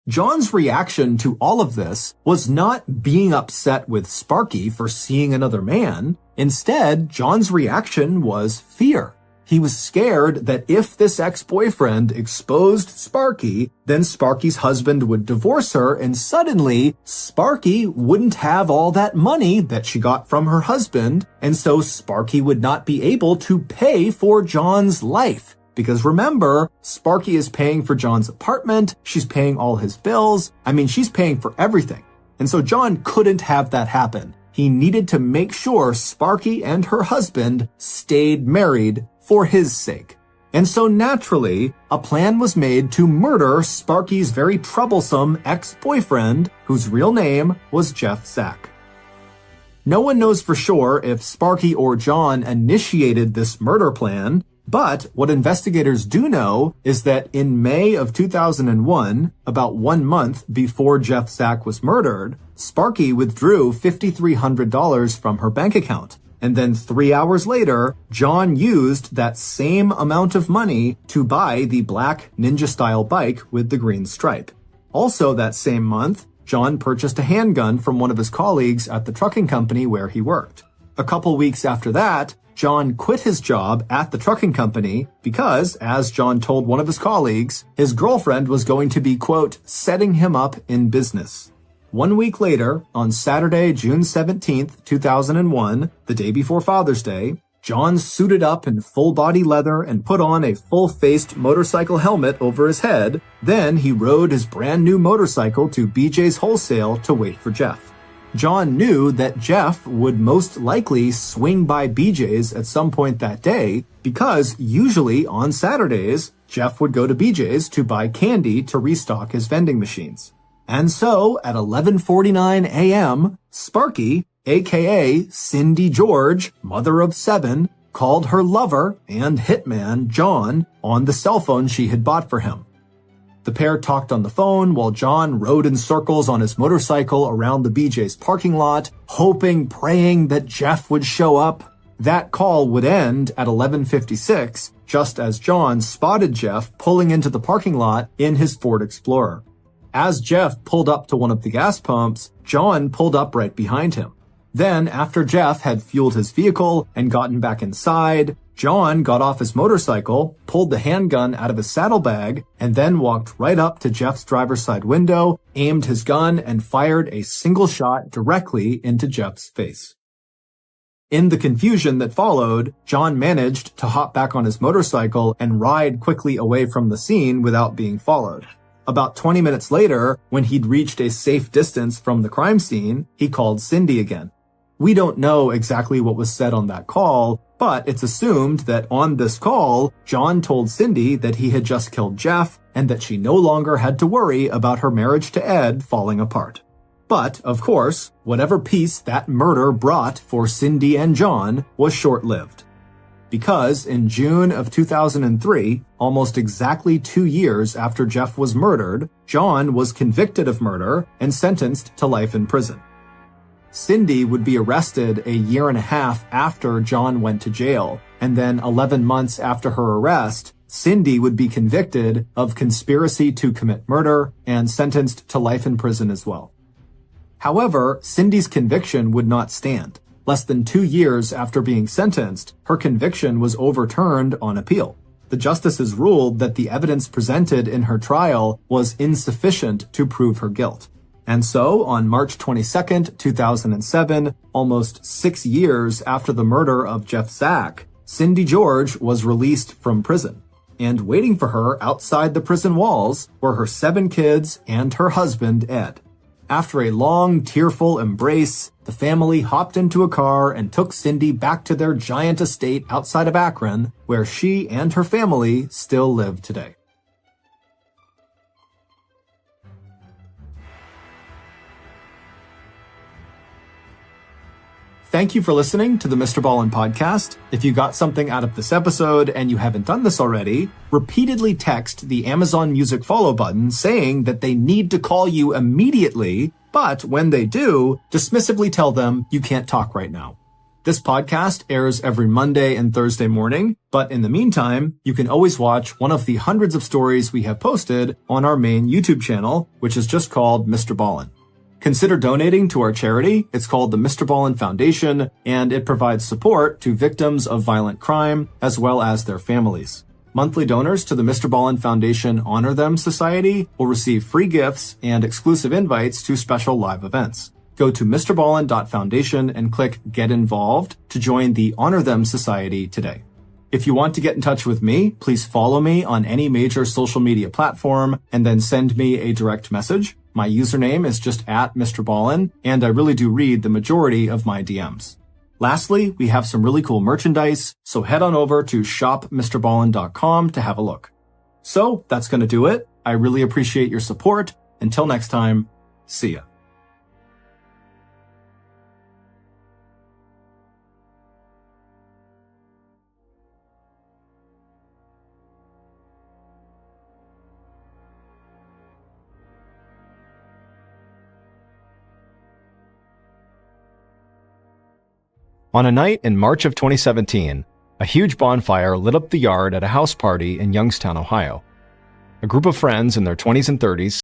John's reaction to all of this was not being upset with Sparky for seeing another man. Instead, John's reaction was fear. He was scared that if this ex-boyfriend exposed Sparky, then Sparky's husband would divorce her, and suddenly Sparky wouldn't have all that money that she got from her husband, and so Sparky would not be able to pay for John's life. Because remember, Sparky is paying for John's apartment, she's paying all his bills, she's paying for everything. And so John couldn't have that happen. He needed to make sure Sparky and her husband stayed married for his sake. And so naturally, a plan was made to murder Sparky's very troublesome ex-boyfriend, whose real name was Jeff Zack. No one knows for sure if Sparky or John initiated this murder plan, but what investigators do know is that in May of 2001, about 1 month before Jeff Zack was murdered, Sparky withdrew $5,300 from her bank account. And then 3 hours later, John used that same amount of money to buy the black Ninja-style bike with the green stripe. Also that same month, John purchased a handgun from one of his colleagues at the trucking company where he worked. A couple weeks after that, John quit his job at the trucking company because, as John told one of his colleagues, his girlfriend was going to be, quote, setting him up in business. 1 week later, on Saturday, June 17th, 2001, the day before Father's Day, John suited up in full-body leather and put on a full-faced motorcycle helmet over his head. Then he rode his brand-new motorcycle to BJ's Wholesale to wait for Jeff. John knew that Jeff would most likely swing by BJ's at some point that day because usually on Saturdays, Jeff would go to BJ's to buy candy to restock his vending machines. And so at 11:49 a.m., Sparky, aka Cindy George, mother of 7, called her lover and hitman, John, on the cell phone she had bought for him. The pair talked on the phone while John rode in circles on his motorcycle around the BJ's parking lot, hoping, praying that Jeff would show up. That call would end at 11:56, just as John spotted Jeff pulling into the parking lot in his Ford Explorer. As Jeff pulled up to one of the gas pumps, John pulled up right behind him. Then, after Jeff had fueled his vehicle and gotten back inside, John got off his motorcycle, pulled the handgun out of his saddlebag, and then walked right up to Jeff's driver's side window, aimed his gun, and fired a single shot directly into Jeff's face. In the confusion that followed, John managed to hop back on his motorcycle and ride quickly away from the scene without being followed. About 20 minutes later, when he'd reached a safe distance from the crime scene, he called Cindy again. We don't know exactly what was said on that call, but it's assumed that on this call, John told Cindy that he had just killed Jeff and that she no longer had to worry about her marriage to Ed falling apart. But, of course, whatever peace that murder brought for Cindy and John was short-lived. Because in June of 2003, almost exactly 2 years after Jeff was murdered, John was convicted of murder and sentenced to life in prison. Cindy would be arrested a year and a half after John went to jail, and then 11 months after her arrest, Cindy would be convicted of conspiracy to commit murder and sentenced to life in prison as well. However, Cindy's conviction would not stand. Less than 2 years after being sentenced, her conviction was overturned on appeal. The justices ruled that the evidence presented in her trial was insufficient to prove her guilt. And so, on March 22, 2007, almost 6 years after the murder of Jeff Zack, Cindy George was released from prison. And waiting for her outside the prison walls were her 7 kids and her husband, Ed. After a long, tearful embrace, the family hopped into a car and took Cindy back to their giant estate outside of Akron, where she and her family still live today. Thank you for listening to the MrBallen podcast. If you got something out of this episode and you haven't done this already, repeatedly text the Amazon Music follow button saying that they need to call you immediately, but when they do, dismissively tell them you can't talk right now. This podcast airs every Monday and Thursday morning, but in the meantime, you can always watch one of the hundreds of stories we have posted on our main YouTube channel, which is just called MrBallen. Consider donating to our charity. It's called the MrBallen Foundation, and it provides support to victims of violent crime as well as their families. Monthly donors to the MrBallen Foundation Honor Them Society will receive free gifts and exclusive invites to special live events. Go to MrBallen.Foundation and click Get Involved to join the Honor Them Society today. If you want to get in touch with me, please follow me on any major social media platform and then send me a direct message. My username is just @MrBallen, and I really do read the majority of my DMs. Lastly, we have some really cool merchandise, so head on over to shopmrballen.com to have a look. So that's going to do it. I really appreciate your support. Until next time, see ya. On a night in March of 2017, a huge bonfire lit up the yard at a house party in Youngstown, Ohio. A group of friends in their 20s and 30s